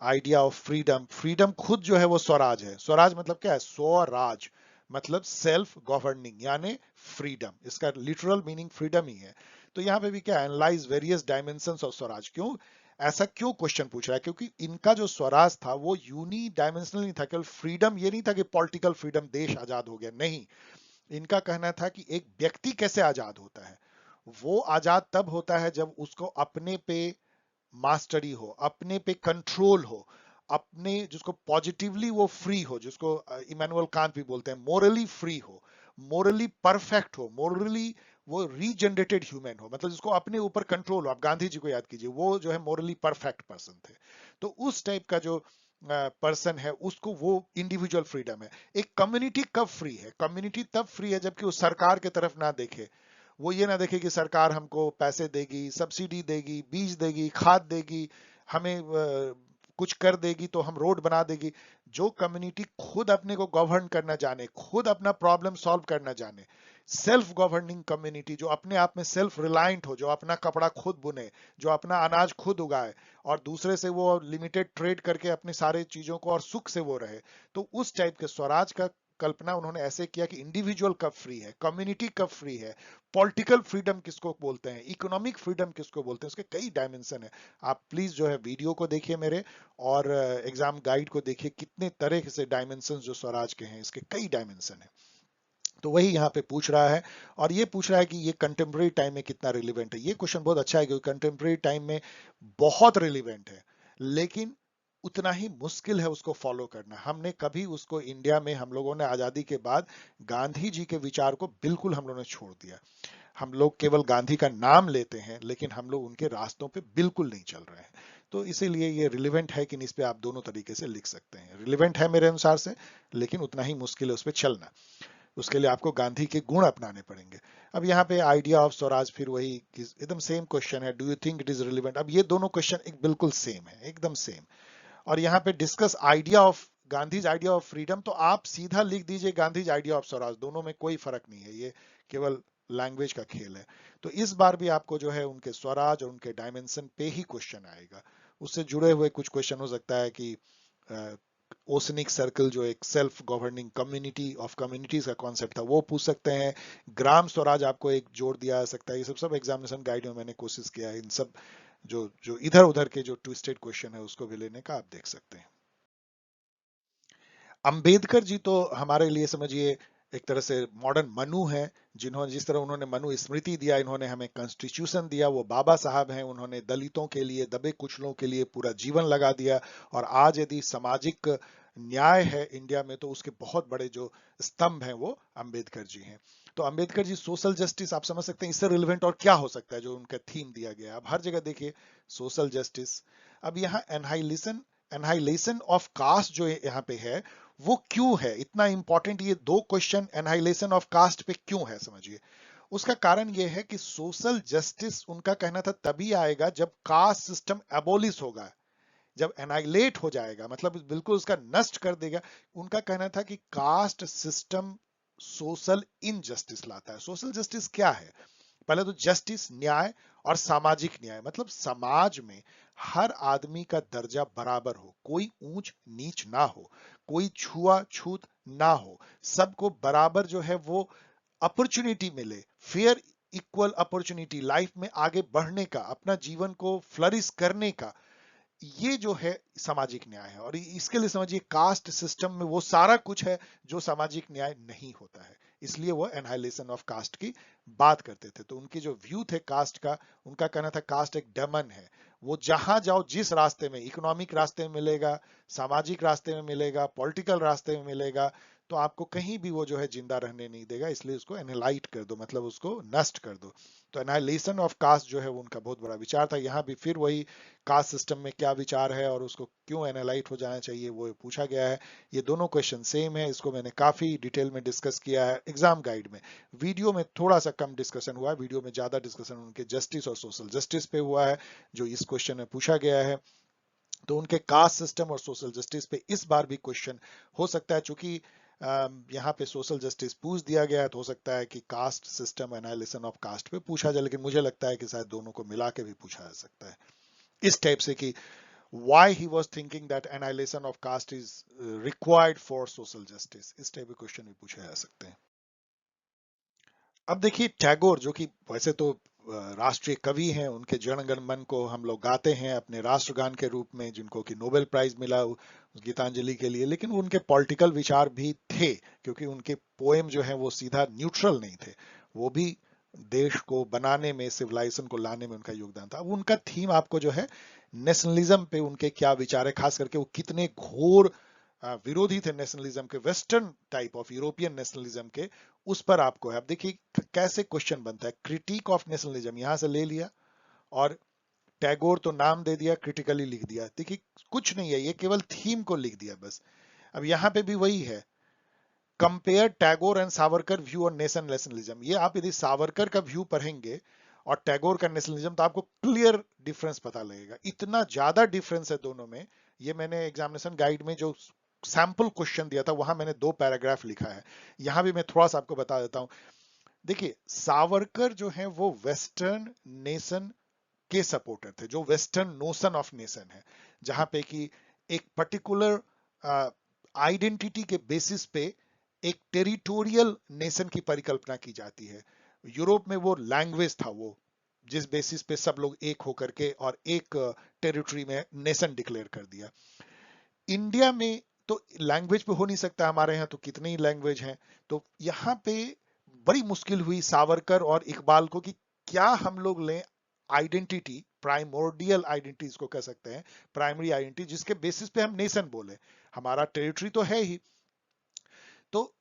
idea of freedom. Freedom खुद जो है वो स्वराज है। स्वराज मतलब क्या है, स्वराज मतलब सेल्फ गवर्निंग यानी फ्रीडम, इसका लिटरल मीनिंग फ्रीडम ही है। तो यहाँ पे भी क्या, analyse various dimensions of Swaraj. क्यों ऐसा क्यों क्वेश्चन पूछ रहा है, क्योंकि इनका जो स्वराज था वो यूनी डायमेंशनल नहीं था। केवल फ्रीडम ये नहीं था कि पॉलिटिकल फ्रीडम, देश आजाद हो गया, नहीं। इनका कहना था कि एक व्यक्ति कैसे आजाद होता है, वो आजाद तब होता है जब उसको अपने पे मास्टरी हो, अपने पे कंट्रोल हो, अपने जिसको पॉजिटिवली वो फ्री हो, जिसको इमैनुअल कांत भी बोलते हैं मोरली फ्री हो, मोरली परफेक्ट हो, मोरली वो रीजनरेटेड ह्यूमन हो, मतलब जिसको अपने ऊपर कंट्रोल हो। आप गांधी जी को याद कीजिए, वो जो है मोरली परफेक्ट पर्सन थे। तो उस टाइप का जो पर्सन है उसको वो इंडिविजुअल फ्रीडम है। एक कम्युनिटी कब फ्री है, कम्युनिटी तब फ्री है जबकि वो सरकार की तरफ ना देखे, वो ये ना देखे कि सरकार हमको पैसे देगी, सब्सिडी देगी, बीज देगी, खाद देगी, हमें कुछ कर देगी तो हम रोड बना देगी। जो कम्युनिटी खुद अपने को गवर्न करना जाने, खुद अपना प्रॉब्लम सॉल्व करना जाने, सेल्फ गवर्निंग कम्युनिटी, जो अपने आप में सेल्फ रिलायंट हो, जो अपना कपड़ा खुद बुने, जो अपना अनाज खुद उगाए और दूसरे से वो लिमिटेड ट्रेड करके अपनी सारे चीजों को और सुख से वो रहे, तो उस टाइप के स्वराज का कल्पना उन्होंने ऐसे किया कि इंडिविजुअल कब फ्री है, कम्युनिटी कब फ्री है, पॉलिटिकल फ्रीडम किसको बोलते हैं, इकोनॉमिक फ्रीडम किसको बोलते हैं, उसके कई डायमेंशन है। आप प्लीज जो है वीडियो को देखिए मेरे, और एग्जाम गाइड को देखिए, कितने तरह से डायमेंशन जो स्वराज के हैं, इसके कई डायमेंशन है। तो वही यहाँ पे पूछ रहा है, और ये पूछ रहा है कि ये कंटेम्प्रेरी टाइम में कितना रिलेवेंट है। ये क्वेश्चन बहुत अच्छा है क्योंकि कंटेम्प्रेरी टाइम में बहुत रिलेवेंट है, लेकिन उतना ही मुश्किल है उसको फॉलो करना। हमने कभी उसको इंडिया में, हम लोगों ने आजादी के बाद गांधी जी के विचार को बिल्कुल हम लोगों ने छोड़ दिया। हम लोग केवल गांधी का नाम लेते हैं, लेकिन हम लोग उनके रास्तों पे बिल्कुल नहीं चल रहे हैं। तो इसीलिए ये रिलेवेंट है कि नहीं, इस पे आप दोनों तरीके से लिख सकते हैं। रिलेवेंट है मेरे अनुसार से, लेकिन उतना ही मुश्किल है उस पर चलना। उसके लिए आपको गांधी के गुण अपनाने पड़ेंगे। अब यहाँ पे आइडिया ऑफ स्वराज, फिर वही एकदम सेम क्वेश्चन है, do you think it is relevant. अब ये दोनों क्वेश्चन एक बिल्कुल सेम है, एकदम सेम। और यहाँ पे discuss idea of Gandhi's idea of freedom, तो आप सीधा लिख दीजिए गांधीज आइडिया ऑफ स्वराज, दोनों में कोई फर्क नहीं है, ये केवल लैंग्वेज का खेल है। तो इस बार भी आपको जो है उनके स्वराज और उनके डायमेंशन पे ही क्वेश्चन आएगा। उससे जुड़े हुए कुछ क्वेश्चन हो सकता है कि ओसनिक सर्कल जो एक self governing community of communities का कॉन्सेप्ट था वो पूछ सकते हैं। ग्राम स्वराज आपको एक जोड़ दिया जा सकता है। ये सब सब एग्जामिनेशन गाइड में मैंने कोशिश किया है, इन सब जो जो इधर उधर के जो ट्विस्टेड क्वेश्चन है उसको भी लेने का आप देख सकते हैं। अंबेडकर जी तो हमारे लिए समझिए एक तरह से मॉडर्न मनु है, जिन्होंने जिस तरह उन्होंने मनु स्मृति दिया, इन्होंने हमें कॉन्स्टिट्यूशन दिया, वो बाबा साहब हैं। उन्होंने दलितों के लिए, दबे कुचलों के लिए पूरा जीवन लगा दिया। और आज यदि सामाजिक न्याय है इंडिया में तो उसके बहुत बड़े जो स्तंभ हैं वो अंबेडकर जी हैं। तो अंबेडकर जी सोशल जस्टिस, आप समझ सकते हैं इससे रिलेवेंट और क्या हो सकता है जो उनका थीम दिया गया है। अब हर जगह देखिए सोशल जस्टिस। अब यहाँ एनहाइलेशन, एनहाइलेशन ऑफ कास्ट जो यहाँ पे है वो क्यों है इतना इंपॉर्टेंट। ये दो क्वेश्चन एनहाइलेशन ऑफ कास्ट पे क्यों है समझिए। उसका कारण ये है कि सोशल जस्टिस उनका कहना था तभी आएगा जब कास्ट सिस्टम एबोलिश होगा, जब एनाइलेट हो जाएगा, मतलब बिल्कुल उसका नष्ट कर देगा। उनका कहना था कि कास्ट सिस्टम सोशल इनजस्टिस लाता है। सोशल जस्टिस क्या है, पहले तो जस्टिस न्याय, और सामाजिक न्याय मतलब समाज में हर आदमी का दर्जा बराबर हो, कोई ऊंच नीच ना हो, कोई छुआछूत ना हो, सबको बराबर जो है वो अपॉर्चुनिटी मिले, फेयर इक्वल अपॉर्चुनिटी लाइफ में आगे बढ़ने का, अपना जीवन को फ्लरिश करने का। ये जो है सामाजिक न्याय है, और इसके लिए समझिए कास्ट सिस्टम में वो सारा कुछ है जो सामाजिक न्याय नहीं होता है, इसलिए वो एनहाइलेशन ऑफ कास्ट की बात करते थे। तो उनकी जो व्यू थे कास्ट का, उनका कहना था कास्ट एक डेमन है, वो जहां जाओ जिस रास्ते में, इकोनॉमिक रास्ते में मिलेगा, सामाजिक रास्ते में मिलेगा, पॉलिटिकल रास्ते में मिलेगा, तो आपको कहीं भी वो जो है जिंदा रहने नहीं देगा, इसलिए उसको एनालाइट कर दो, मतलब उसको नष्ट कर दो। तो एनाइलेशन ऑफ कास्ट जो है वो उनका बहुत बड़ा विचार था। यहाँ भी फिर वही कास्ट सिस्टम में क्या विचार है और उसको क्यों एनालाइट हो जाना चाहिए वो पूछा गया है। ये दोनों क्वेश्चन सेम है, इसको मैंने काफी डिटेल में डिस्कस किया है एग्जाम गाइड में। वीडियो में थोड़ा सा कम डिस्कशन हुआ है, वीडियो में ज्यादा डिस्कशन उनके जस्टिस और सोशल जस्टिस पे हुआ है जो इस क्वेश्चन में पूछा गया है। तो उनके कास्ट सिस्टम और सोशल जस्टिस पे इस बार भी क्वेश्चन हो सकता है, चूंकि यहाँ पे सोशल जस्टिस पूछ दिया गया है, तो हो सकता है कि caste system analysis of caste पे पूछा जाए, लेकिन मुझे लगता है कि शायद दोनों को मिला के भी पूछा जा सकता है इस टाइप से कि why he was thinking that annihilation of caste is required for social justice, इस टाइप के क्वेश्चन भी पूछे जा सकते हैं। अब देखिए टैगोर, जो कि वैसे तो राष्ट्रीय कवि हैं, उनके जन गण मन को हम लोग गाते हैं अपने राष्ट्रगान के रूप में, जिनको कि नोबेल प्राइज मिला गीतांजलि के लिए, लेकिन उनके पॉलिटिकल विचार भी थे, क्योंकि उनके पोएम जो है वो सीधा न्यूट्रल नहीं थे, वो भी देश को बनाने में, सिविलाइजेशन को लाने में उनका योगदान था। अब उनका थीम आपको जो है नेशनलिज्म पे उनके क्या विचार है, खास करके वो कितने घोर विरोधी थे नेशनलिज्म के, western type of European nationalism के, उस पर आपको है। अब देखिए कैसे क्वेश्चन बनता है, क्रिटिक ऑफ नेशनलिज्म यहां से ले लिया और टैगोर तो नाम दे दिया, क्रिटिकली लिख दिया। देखिए कुछ नहीं है, ये केवल थीम को लिख दिया बस। अब यहाँ पे भी वही है, compare Tagore and Savarkar view on nation nationalism. ये आप यदि सावरकर का व्यू पढ़ेंगे और टैगोर का नेशनलिज्म, तो आपको क्लियर डिफरेंस पता लगेगा, इतना ज्यादा डिफरेंस है दोनों में। ये मैंने एग्जामिनेशन गाइड में जो सैंपल क्वेश्चन दिया था वहां मैंने 2 पैराग्राफ लिखा है, यहां भी मैं थोड़ा सा आपको बता देता हूं। देखिए सावरकर जो है वो वेस्टर्न नेशन के सपोर्टर थे, जो वेस्टर्न नोशन ऑफ नेशन है, जहां पे कि एक पर्टिकुलर आइडेंटिटी के बेसिस पे एक टेरिटोरियल नेशन की परिकल्पना की जाती है। यूरोप में वो लैंग्वेज था, वो जिस बेसिस पे सब लोग एक होकर के और एक टेरिटरी में नेशन डिक्लेयर कर दिया। इंडिया में तो लैंग्वेज पे हो नहीं सकता, हमारे यहाँ तो कितनी ही लैंग्वेज हैं। तो यहाँ पे बड़ी मुश्किल हुई सावरकर और इकबाल को कि क्या हम लोग लें आइडेंटिटी, प्राइमोर्डियल आइडेंटिटी इसको कह सकते हैं, प्राइमरी आइडेंटिटी, जिसके बेसिस पे हम नेशन बोले। हमारा टेरिटरी तो है ही। तो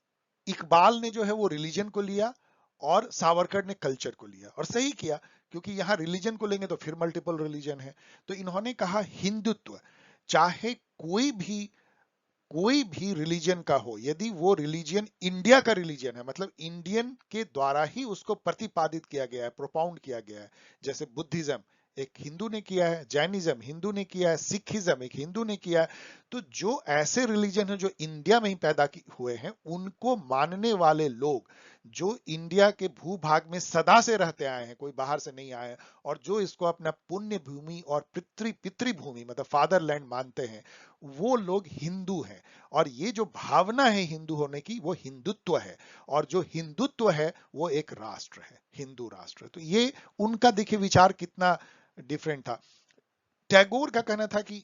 इकबाल ने जो है वो रिलीजन को लिया और सावरकर ने कल्चर को लिया, और सही किया, क्योंकि यहाँ रिलीजन को लेंगे तो फिर मल्टीपल रिलीजन है। तो इन्होंने कहा हिंदुत्व, चाहे कोई भी रिलीजन का हो, यदि वो रिलीजन इंडिया का रिलीजन है, मतलब इंडियन के द्वारा ही उसको प्रतिपादित किया गया है, प्रोपाउंड किया गया है। जैसे बुद्धिज्म एक हिंदू ने किया है, जैनिज्म हिंदू ने किया है, सिखिज्म एक हिंदू ने किया है। तो जो ऐसे रिलीजन है जो इंडिया में ही पैदा हुए हैं, उनको मानने वाले लोग जो इंडिया के भूभाग में सदा से रहते आए हैं, कोई बाहर से नहीं आए, और जो इसको अपना पुण्य भूमि और पितृभूमि मतलब फादरलैंड मानते हैं, वो लोग हिंदू हैं। और ये जो भावना है हिंदू होने की, वो हिंदुत्व है, और जो हिंदुत्व है वो एक राष्ट्र है, हिंदू राष्ट्र। तो ये उनका देखिए विचार कितना डिफरेंट था। टैगोर का कहना था कि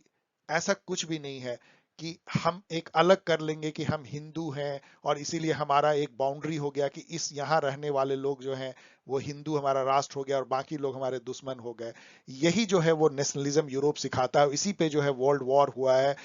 ऐसा कुछ भी नहीं है कि हम एक अलग कर लेंगे कि हम हिंदू हैं और इसीलिए हमारा एक बाउंड्री हो गया कि इस यहाँ रहने वाले लोग जो हैं वो हिंदू हमारा राष्ट्र हो गया और बाकी लोग हमारे दुश्मन हो गए। यही जो है वो नेशनलिज्म यूरोप सिखाता है, इसी पे जो है वर्ल्ड वॉर हुआ है,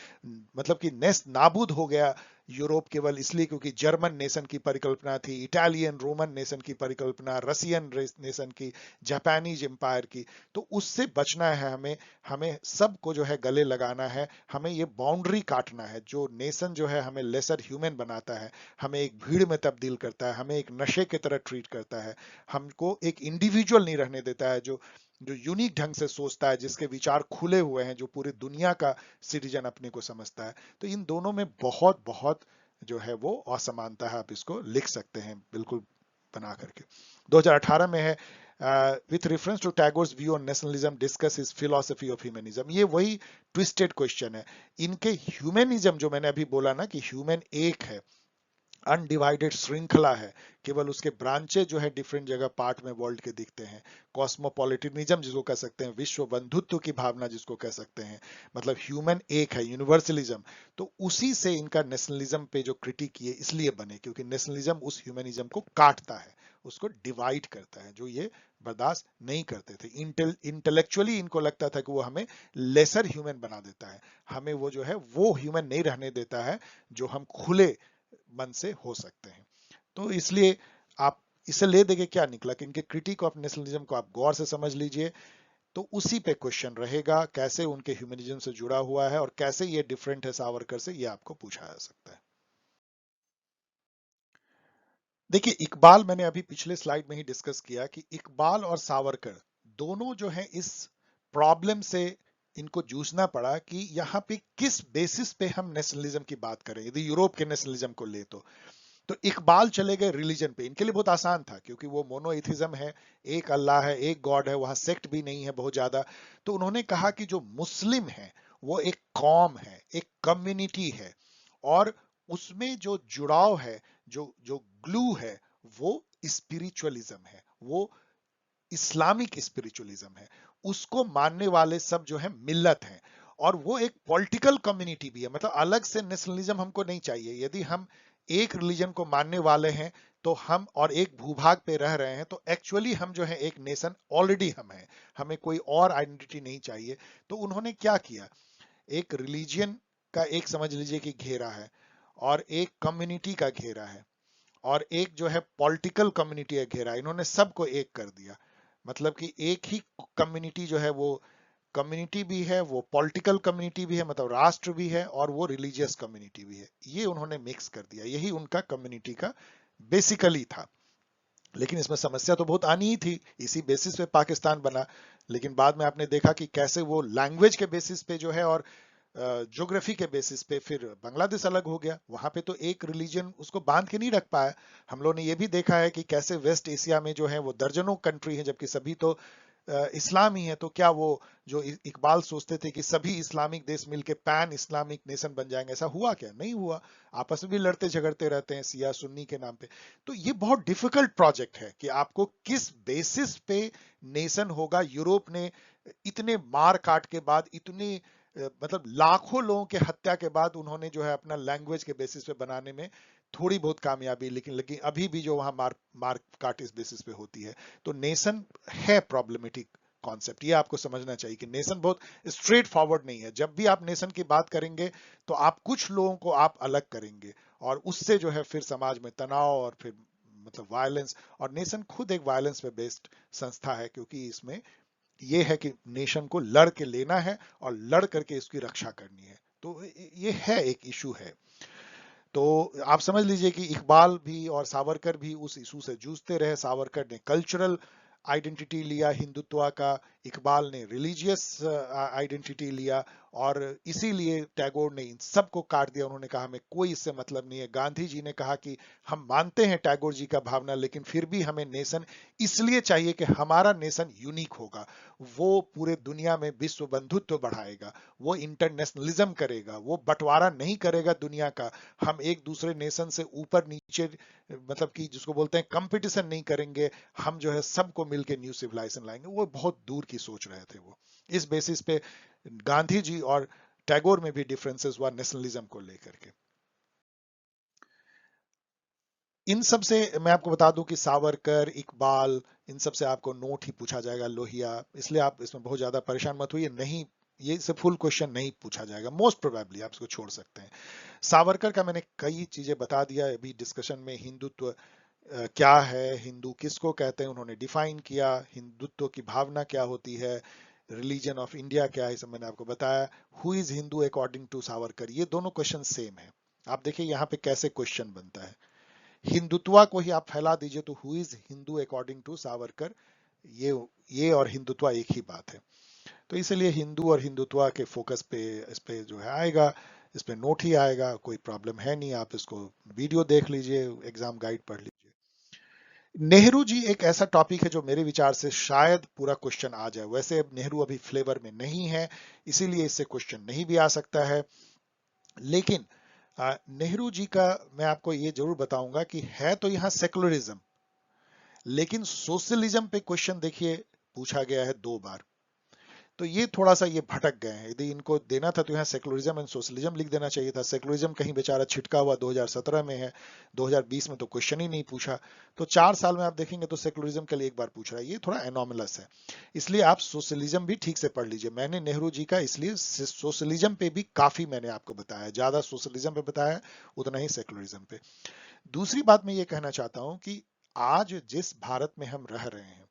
मतलब कि नेस्त नाबूद हो गया यूरोप केवल इसलिए क्योंकि जर्मन नेशन की परिकल्पना थी, इटालियन रोमन नेशन की परिकल्पना, रसियन नेशन की, जापानीज एम्पायर की। तो उससे बचना है हमें, हमें सबको जो है गले लगाना है, हमें ये बाउंड्री काटना है। जो नेशन जो है हमें लेसर ह्यूमन बनाता है, हमें एक भीड़ में तब्दील करता है, हमें एक नशे की तरह ट्रीट करता है, हमको एक इंडिविजुअल नहीं रहने देता है, जो जो यूनिक ढंग से सोचता है, जिसके विचार खुले हुए हैं, जो पूरी दुनिया का सिटीजन अपने को समझता है। तो इन दोनों में बहुत बहुत जो है वो असमानता है, आप इसको लिख सकते हैं बिल्कुल बना करके। 2018 में है with reference to Tagore's view on nationalism discuss his philosophy of humanism. ये वही ट्विस्टेड क्वेश्चन है। इनके ह्यूमनिज्म जो मैंने अभी बोला ना कि ह्यूमन एक है, अनडिवाइडेड श्रृंखला है, केवल उसके ब्रांचेज जो है डिफरेंट जगह पार्ट में वर्ल्ड के दिखते हैं। कॉस्मोपॉलिटिनिज्म जिसको कह सकते हैं, विश्व बंधुत्व की भावना जिसको कह सकते हैं, मतलब ह्यूमन एक है, यूनिवर्सलिज्म। तो उसी से इनका नेशनलिज्म पे जो क्रिटिक किए इसलिए बने क्योंकि नेशनलिज्म उस ह्यूमनिज्म को काटता है, उसको डिवाइड करता है, जो ये बर्दाश्त नहीं करते थे। इंटेलेक्चुअली इनको लगता था कि वो हमें लेसर ह्यूमन बना देता है, हमें वो जो है वो ह्यूमन नहीं रहने देता है जो हम खुले मन से हो सकते हैं। तो इसलिए आप इसे ले देके क्या निकला कि इनके क्रिटिक ऑफ नेशनलिज्म को आप गौर से समझ लीजिए, तो उसी पे क्वेश्चन रहेगा कैसे उनके ह्यूमनिज्म से जुड़ा हुआ है और कैसे ये डिफरेंट है सावरकर से, ये आपको पूछा जा सकता है। देखिए इकबाल, मैंने अभी पिछले स्लाइड में ही डिस्कस किया कि इकबाल और सावरकर दोनों जो है इस प्रॉब्लम से इनको जूझना पड़ा कि यहाँ पे किस बेसिस पे हम नेशनलिज्म की बात करें। यदि यूरोप के नेशनलिज्म को ले तो इकबाल चले गए रिलीजन पे, इनके लिए बहुत आसान था क्योंकि वो मोनोइथिज्म है, एक अल्लाह है, एक गॉड है, वहां सेक्ट भी नहीं है बहुत ज्यादा। तो उन्होंने कहा कि जो मुस्लिम है वो एक कौम है, एक कम्युनिटी है, और उसमें जो जुड़ाव है, जो जो ग्लू है, वो स्पिरिचुअलिज्म है, वो इस्लामिक स्पिरिचुअलिज्म है। उसको मानने वाले सब जो है मिल्लत हैं, और वो एक पॉलिटिकल कम्युनिटी भी है। मतलब अलग से नेशनलिज्म हमको नहीं चाहिए। यदि हम एक रिलीजन को मानने वाले हैं तो हम, और एक भूभाग पे रह रहे हैं, तो एक्चुअली हम जो है एक नेशन ऑलरेडी हम हैं, हमें कोई और आइडेंटिटी नहीं चाहिए। तो उन्होंने क्या किया, एक रिलीजियन का एक समझ लीजिए कि घेरा है, और एक कम्युनिटी का घेरा है, और एक जो है पॉलिटिकल कम्युनिटी का घेरा, इन्होंने सबको एक कर दिया। मतलब कि एक ही कम्युनिटी जो है वो कम्युनिटी भी है, वो पॉलिटिकल कम्युनिटी भी है, मतलब राष्ट्र भी है, और वो रिलीजियस कम्युनिटी भी है, ये उन्होंने मिक्स कर दिया। यही उनका कम्युनिटी का बेसिकली था। लेकिन इसमें समस्या तो बहुत आनी ही थी, इसी बेसिस पे पाकिस्तान बना। लेकिन बाद में आपने देखा कि कैसे वो लैंग्वेज के बेसिस पे जो है, और ज्योग्राफी के बेसिस पे फिर बांग्लादेश अलग हो गया। वहां पे तो एक रिलीजन उसको बांध के नहीं रख पाया। हम लोग ने ये भी देखा है कि कैसे वेस्ट एशिया में जो है वो दर्जनों कंट्री है, जबकि सभी तो इस्लाम ही है। तो क्या वो जो इकबाल सोचते थे कि सभी इस्लामिक देश मिलके पैन इस्लामिक नेशन बन जाएंगे, ऐसा हुआ क्या? नहीं हुआ। आपस में भी लड़ते झगड़ते रहते हैं सिया सुन्नी के नाम पे। तो ये बहुत डिफिकल्ट प्रोजेक्ट है कि आपको किस बेसिस पे नेशन होगा। यूरोप ने इतने मार काट के बाद, इतने मतलब लाखों लोगों के हत्या के बाद, उन्होंने जो है अपना लैंग्वेज के बेसिस पे बनाने में थोड़ी बहुत कामयाबी, लेकिन लेकिन अभी भी जो वहां मार मार काट इस बेसिस पे होती है। तो नेशन है प्रॉब्लमेटिक कॉन्सेप्ट, ये आपको समझना चाहिए कि नेशन बहुत स्ट्रेट फॉरवर्ड नहीं है। जब भी आप नेशन की बात करेंगे तो आप कुछ लोगों को आप अलग करेंगे, और उससे जो है फिर समाज में तनाव, और फिर मतलब वायलेंस। और नेशन खुद एक वायलेंस पे बेस्ड संस्था है, क्योंकि इसमें ये है कि नेशन को लड़ के लेना है और लड़ करके इसकी रक्षा करनी है। तो ये है, एक इशू है। तो आप समझ लीजिए कि इकबाल भी और सावरकर भी उस इशू से जूझते रहे। सावरकर ने कल्चरल आइडेंटिटी लिया हिंदुत्व का, इकबाल ने रिलीजियस आइडेंटिटी लिया, और इसीलिए टैगोर ने इन सबको काट दिया। उन्होंने कहा हमें कोई इससे मतलब नहीं है। गांधी जी ने कहा कि हम मानते हैं टैगोर जी का भावना, लेकिन फिर भी हमें नेशन इसलिए चाहिए कि हमारा नेशन यूनिक होगा, वो पूरे दुनिया में विश्व बंधुत्व बढ़ाएगा, वो इंटरनेशनलिज्म करेगा, वो बंटवारा नहीं करेगा दुनिया का। हम एक दूसरे नेशन से ऊपर नीचे, मतलब कि जिसको बोलते हैं कंपटीशन नहीं करेंगे, हम जो है सबको मिलके न्यू सिविलाइजेशन लाएंगे। वो बहुत दूर की सोच रहे थे वो। इस बेसिस पे गांधी जी और टैगोर में भी डिफरेंसेस हुआ नेशनलिज्म को लेकर के। इन सब से मैं आपको बता दूं कि सावरकर, इकबाल, इन सब से आपको नोट ही पूछा जाएगा, लोहिया। इसलिए आप इसमें बहुत ज्यादा परेशान मत हुई, नहीं, ये से फुल क्वेश्चन नहीं पूछा जाएगा। मोस्ट प्रोबेबली आप इसको छोड़ सकते हैं। सावरकर का मैंने कई चीजें बता दिया अभी डिस्कशन में। हिंदुत्व क्या है, हिंदू किसको कहते हैं, उन्होंने डिफाइन किया। हिंदुत्व की भावना क्या होती है, रिलीजन ऑफ इंडिया क्या है, सब मैंने आपको बताया। Who is Hindu according to Savarkar, ये दोनों क्वेश्चन सेम है। आप देखिए यहाँ पे कैसे क्वेश्चन बनता है। हिंदुत्व को ही आप फैला दीजिए तो who is Hindu according to Savarkar, ये और हिंदुत्व एक ही बात है। तो इसलिए हिंदू और हिंदुत्व के फोकस पे, इस पे जो है आएगा, इस पे नोट ही आएगा, कोई प्रॉब्लम है नहीं। आप इसको वीडियो देख लीजिए, एग्जाम गाइड पढ़ लीजिए। नेहरू जी एक ऐसा टॉपिक है जो मेरे विचार से शायद पूरा क्वेश्चन आ जाए। वैसे अब नेहरू अभी फ्लेवर में नहीं है, इसीलिए इससे क्वेश्चन नहीं भी आ सकता है। लेकिन नेहरू जी का मैं आपको ये जरूर बताऊंगा कि है तो यहाँ सेकुलरिज्म, लेकिन सोशलिज्म पे क्वेश्चन देखिए पूछा गया है 2 बार। तो ये थोड़ा सा ये भटक गए हैं। यदि इनको देना था तो यहाँ सेकुलरिज्म एंड सोशलिज्म लिख देना चाहिए था। सेकुलरिज्म कहीं बेचारा छिटका हुआ 2017 में है, 2020 में तो क्वेश्चन ही नहीं पूछा। तो 4 साल में आप देखेंगे तो सेकुलरिज्म के लिए 1 बार पूछ रहा है, ये थोड़ा एनोमलस है। इसलिए आप सोशलिज्म भी ठीक से पढ़ लीजिए। मैंने नेहरू जी का इसलिए सोशलिज्म पे भी काफी मैंने आपको बताया, ज्यादा सोशलिज्म पे बताया उतना ही सेकुलरिज्म पे। दूसरी बात मैं ये कहना चाहता हूं कि आज जिस भारत में हम रह रहे हैं,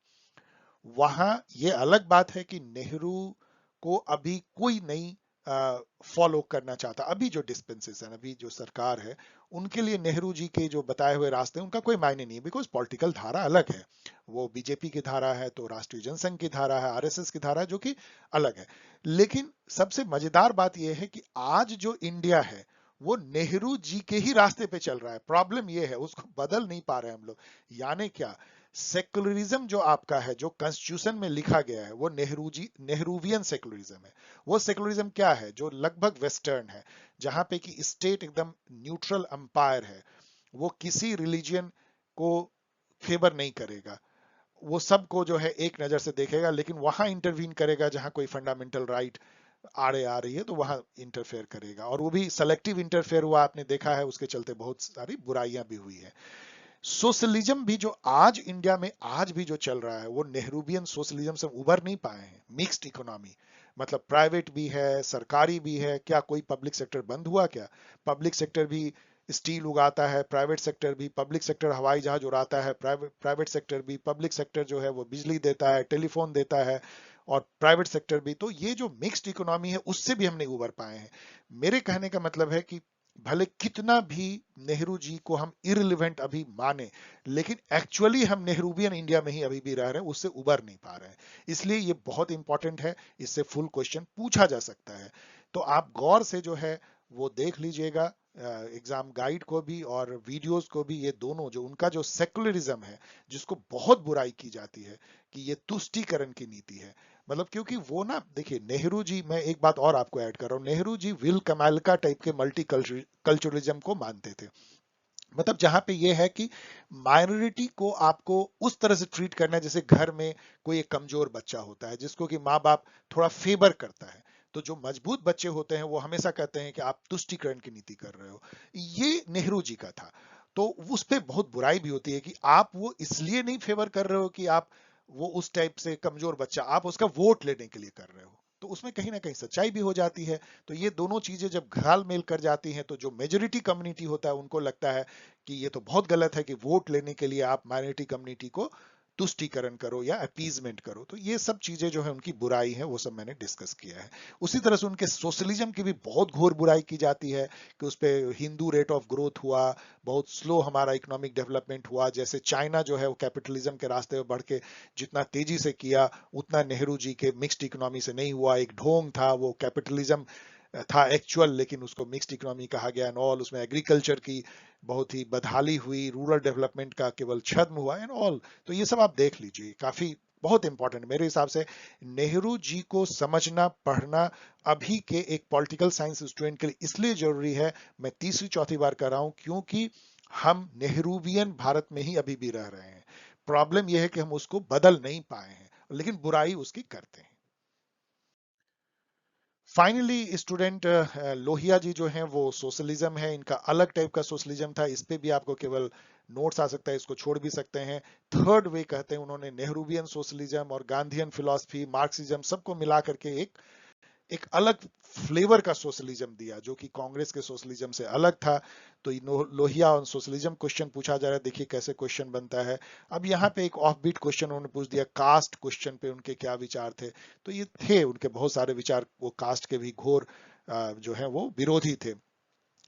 वहां ये अलग बात है कि नेहरू को अभी कोई नहीं फॉलो करना चाहता। अभी जो डिस्पेंसेशन, अभी जो सरकार है, उनके लिए नेहरू जी के जो बताए हुए रास्ते उनका कोई मायने नहीं है, बिकॉज पॉलिटिकल धारा अलग है। वो बीजेपी की धारा है, तो राष्ट्रीय जनसंघ की धारा है, आरएसएस की धारा है, जो कि अलग है। लेकिन सबसे मजेदार बात यह है कि आज जो इंडिया है वो नेहरू जी के ही रास्ते पे चल रहा है। प्रॉब्लम ये है उसको बदल नहीं पा रहे हम लोग। यानी क्या, सेकुलरिज्म जो आपका है, जो कॉन्स्टिट्यूशन में लिखा गया है, वो नेहरूवियन सेकुलरिज्म है। वो सेकुलरिज्म क्या है, जो लगभग वेस्टर्न है, जहां पे कि स्टेट एकदम न्यूट्रल अंपायर है। वो किसी रिलीजियन को फेवर नहीं करेगा, वो सबको जो है एक नजर से देखेगा, लेकिन वहां इंटरवीन करेगा जहां कोई फंडामेंटल राइट आड़े आ रही है तो वहां इंटरफेयर करेगा। और वो भी सेलेक्टिव इंटरफेयर हुआ, आपने देखा है, उसके चलते बहुत सारी बुराइयां भी हुई है। सोशलिज्म भी जो आज इंडिया में आज भी जो चल रहा है, वो नेहरूवियन सोशलिज्म से उबर नहीं पाए हैं। मिक्स्ड इकोनॉमी, मतलब प्राइवेट भी है, सरकारी भी है। क्या कोई पब्लिक सेक्टर बंद हुआ क्या? पब्लिक सेक्टर भी स्टील उगाता है, प्राइवेट सेक्टर भी, पब्लिक सेक्टर हवाई जहाज उड़ाता है, प्राइवेट सेक्टर भी, पब्लिक सेक्टर जो है वो बिजली देता है, टेलीफोन देता है, और प्राइवेट सेक्टर भी। तो ये जो मिक्स्ड इकोनॉमी है उससे भी हम नहीं उबर पाए हैं। मेरे कहने का मतलब है कि भले कितना भी नेहरू जी को हम इररिलेवेंट अभी माने, लेकिन एक्चुअली हम नेहरूवियन इंडिया में ही अभी भी रह रहे हैं, उससे उबर नहीं पा रहे हैं। इसलिए ये बहुत इंपॉर्टेंट है, इससे फुल क्वेश्चन पूछा जा सकता है। तो आप गौर से जो है वो देख लीजिएगा, एग्जाम गाइड को भी और वीडियोस को भी। ये दोनों जो उनका जो सेकुलरिज्म है, जिसको बहुत बुराई की जाती है कि ये तुष्टीकरण की नीति है, मतलब क्योंकि वो ना, देखिए नेहरू जी, मैं एक बात और आपको ऐड कर रहा हूँ, Nehru ji will Kamalika type के मल्टी कल्चरलिज्म को मानते थे। मतलब जहां पे ये है कि माइनॉरिटी को आपको उस तरह से ट्रीट करना है जैसे घर में कोई एक कमजोर बच्चा होता है जिसको कि माँ बाप थोड़ा फेवर करता है। तो जो मजबूत बच्चे होते हैं वो हमेशा कहते हैं कि आप तुष्टीकरण की नीति कर रहे हो। ये नेहरू जी का था। तो उस पे बहुत बुराई भी होती है कि आप वो इसलिए नहीं फेवर कर रहे हो कि आप वो उस टाइप से कमजोर बच्चा, आप उसका वोट लेने के लिए कर रहे हो। तो उसमें कहीं ना कहीं सच्चाई भी हो जाती है। तो ये दोनों चीजें जब घाल मेल कर जाती हैं तो जो मेजोरिटी कम्युनिटी होता है उनको लगता है कि ये तो बहुत गलत है कि वोट लेने के लिए आप माइनॉरिटी कम्युनिटी को तुष्टीकरण करो या अपीजमेंट करो। तो ये सब चीजें जो है उनकी बुराई है, वो सब मैंने डिस्कस किया है। उसी तरह से उनके सोशलिज्म की भी बहुत घोर बुराई की जाती है कि उस पर हिंदू रेट ऑफ ग्रोथ हुआ, बहुत स्लो हमारा इकोनॉमिक डेवलपमेंट हुआ। जैसे चाइना जो है वो कैपिटलिज्म के रास्ते पर बढ़ के जितना तेजी से किया, उतना नेहरू जी के मिक्स्ड इकोनॉमी से नहीं हुआ। एक ढोंग था, वो कैपिटलिज्म था एक्चुअल, लेकिन उसको मिक्स्ड इकोनॉमी कहा गया एंड ऑल। उसमें एग्रीकल्चर की बहुत ही बदहाली हुई, रूरल डेवलपमेंट का केवल छद्म हुआ एंड ऑल। तो ये सब आप देख लीजिए, काफी बहुत इंपॉर्टेंट मेरे हिसाब से नेहरू जी को समझना, पढ़ना अभी के एक पॉलिटिकल साइंस स्टूडेंट के लिए इसलिए जरूरी है, मैं तीसरी चौथी बार कर रहा हूं, क्योंकि हम नेहरूवियन भारत में ही अभी भी रह रहे हैं। प्रॉब्लम यह है कि हम उसको बदल नहीं पाए हैं, लेकिन बुराई उसकी करते हैं। फाइनली स्टूडेंट, लोहिया जी जो हैं वो सोशलिज्म है, इनका अलग टाइप का सोशलिज्म था। इस पे भी आपको केवल नोट्स आ सकता है, इसको छोड़ भी सकते हैं। थर्ड वे कहते हैं उन्होंने, नेहरूवियन सोशलिज्म और गांधीयन फिलॉसफी, मार्क्सिज्म सबको मिला करके एक अलग फ्लेवर का सोशलिज्म दिया, जो कि कांग्रेस के सोशलिज्म से अलग था। तो लोहिया और सोशलिज्म क्वेश्चन पूछा जा रहा है, देखिए कैसे क्वेश्चन बनता है। अब यहाँ पे एक ऑफ बीट क्वेश्चन उन्होंने पूछ दिया, कास्ट क्वेश्चन पे उनके क्या विचार थे। तो ये थे उनके बहुत सारे विचार, वो कास्ट के भी घोर जो है वो विरोधी थे।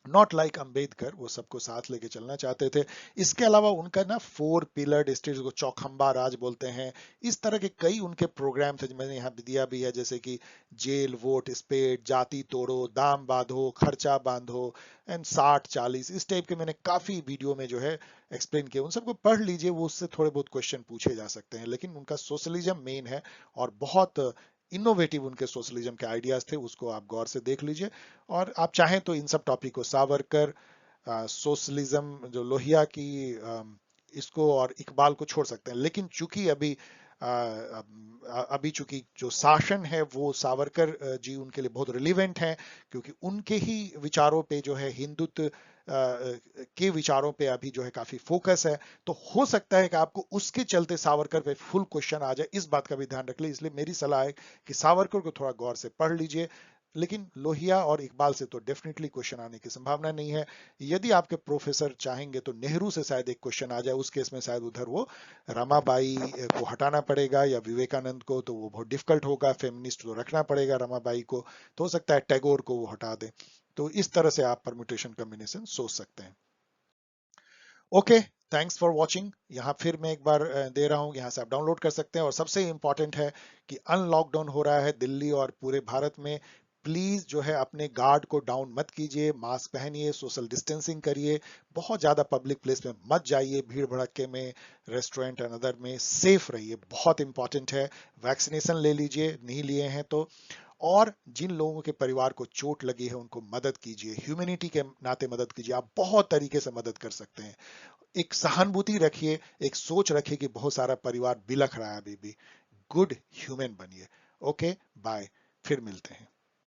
नॉट लाइक अंबेडकर, वो सबको साथ लेके चलना चाहते थे। इसके अलावा उनका ना 4 पिलर्ड स्टेट को चौखंबा राज बोलते हैं, इस तरह के कई उनके प्रोग्राम थे जो मैंने यहाँ दिया भी है, जैसे कि जेल, वोट, स्पेट, जाति तोड़ो, दाम बांधो, खर्चा बांधो एंड 60-40, इस टाइप के मैंने काफी वीडियो में जो है एक्सप्लेन किया। उन सबको पढ़ लीजिए, वो उससे थोड़े बहुत क्वेश्चन पूछे जा सकते हैं। लेकिन उनका सोशलिज्म मेन है और बहुत इनोवेटिव उनके सोशलिज्म के आइडियाज थे, उसको आप गौर से देख लीजिए। और आप चाहें तो इन सब टॉपिक को, सावरकर, सोशलिज्म, जो लोहिया की, इसको और इकबाल को छोड़ सकते हैं। लेकिन चूंकि अभी चूंकि जो शासन है वो सावरकर जी उनके लिए बहुत रिलीवेंट है, क्योंकि उनके ही विचारों पे जो है, हिंदुत्व के विचारों पे अभी जो है काफी फोकस है। तो हो सकता है कि आपको उसके चलते सावरकर पे फुल क्वेश्चन आ जाए, इस बात का भी ध्यान रख लीजिए। इसलिए मेरी सलाह है कि सावरकर को थोड़ा गौर से पढ़ लीजिए, लेकिन लोहिया और इकबाल से तो डेफिनेटली क्वेश्चन आने की संभावना नहीं है। यदि आपके प्रोफेसर चाहेंगे तो नेहरू से शायद एक क्वेश्चन आ जाए, उस केस में शायद उधर वो रमाबाई को हटाना पड़ेगा, या विवेकानंद को, तो वो बहुत डिफिकल्ट होगा। फेमिनिस्ट तो रखना पड़ेगा रमाबाई को, तो हो सकता है टैगोर को वो हटा दे। तो इस तरह से आप परम्यूटेशन कॉम्बिनेशन सोच सकते हैं। Okay, thanks for watching. यहाँ फिर मैं एक बार दे रहा हूँ, यहाँ से आप डाउनलोड कर सकते हैं। और सबसे इंपॉर्टेंट है कि अनलॉकडाउन हो रहा है दिल्ली और पूरे भारत में। प्लीज जो है अपने गार्ड को डाउन मत कीजिए, मास्क पहनिए, सोशल डिस्टेंसिंग करिए, बहुत ज्यादा पब्लिक प्लेस में मत जाइए, भीड़ भड़के में, रेस्टोरेंट एंड अदर में सेफ रहिए, बहुत इंपॉर्टेंट है। वैक्सीनेशन ले लीजिए, नहीं लिए हैं तो। और जिन लोगों के परिवार को चोट लगी है उनको मदद कीजिए, ह्यूमैनिटी के नाते मदद कीजिए। आप बहुत तरीके से मदद कर सकते हैं। एक सहानुभूति रखिए, एक सोच रखिए कि बहुत सारा परिवार बिलख रहा है अभी भी। गुड ह्यूमन बनिए। ओके, बाय, फिर मिलते हैं।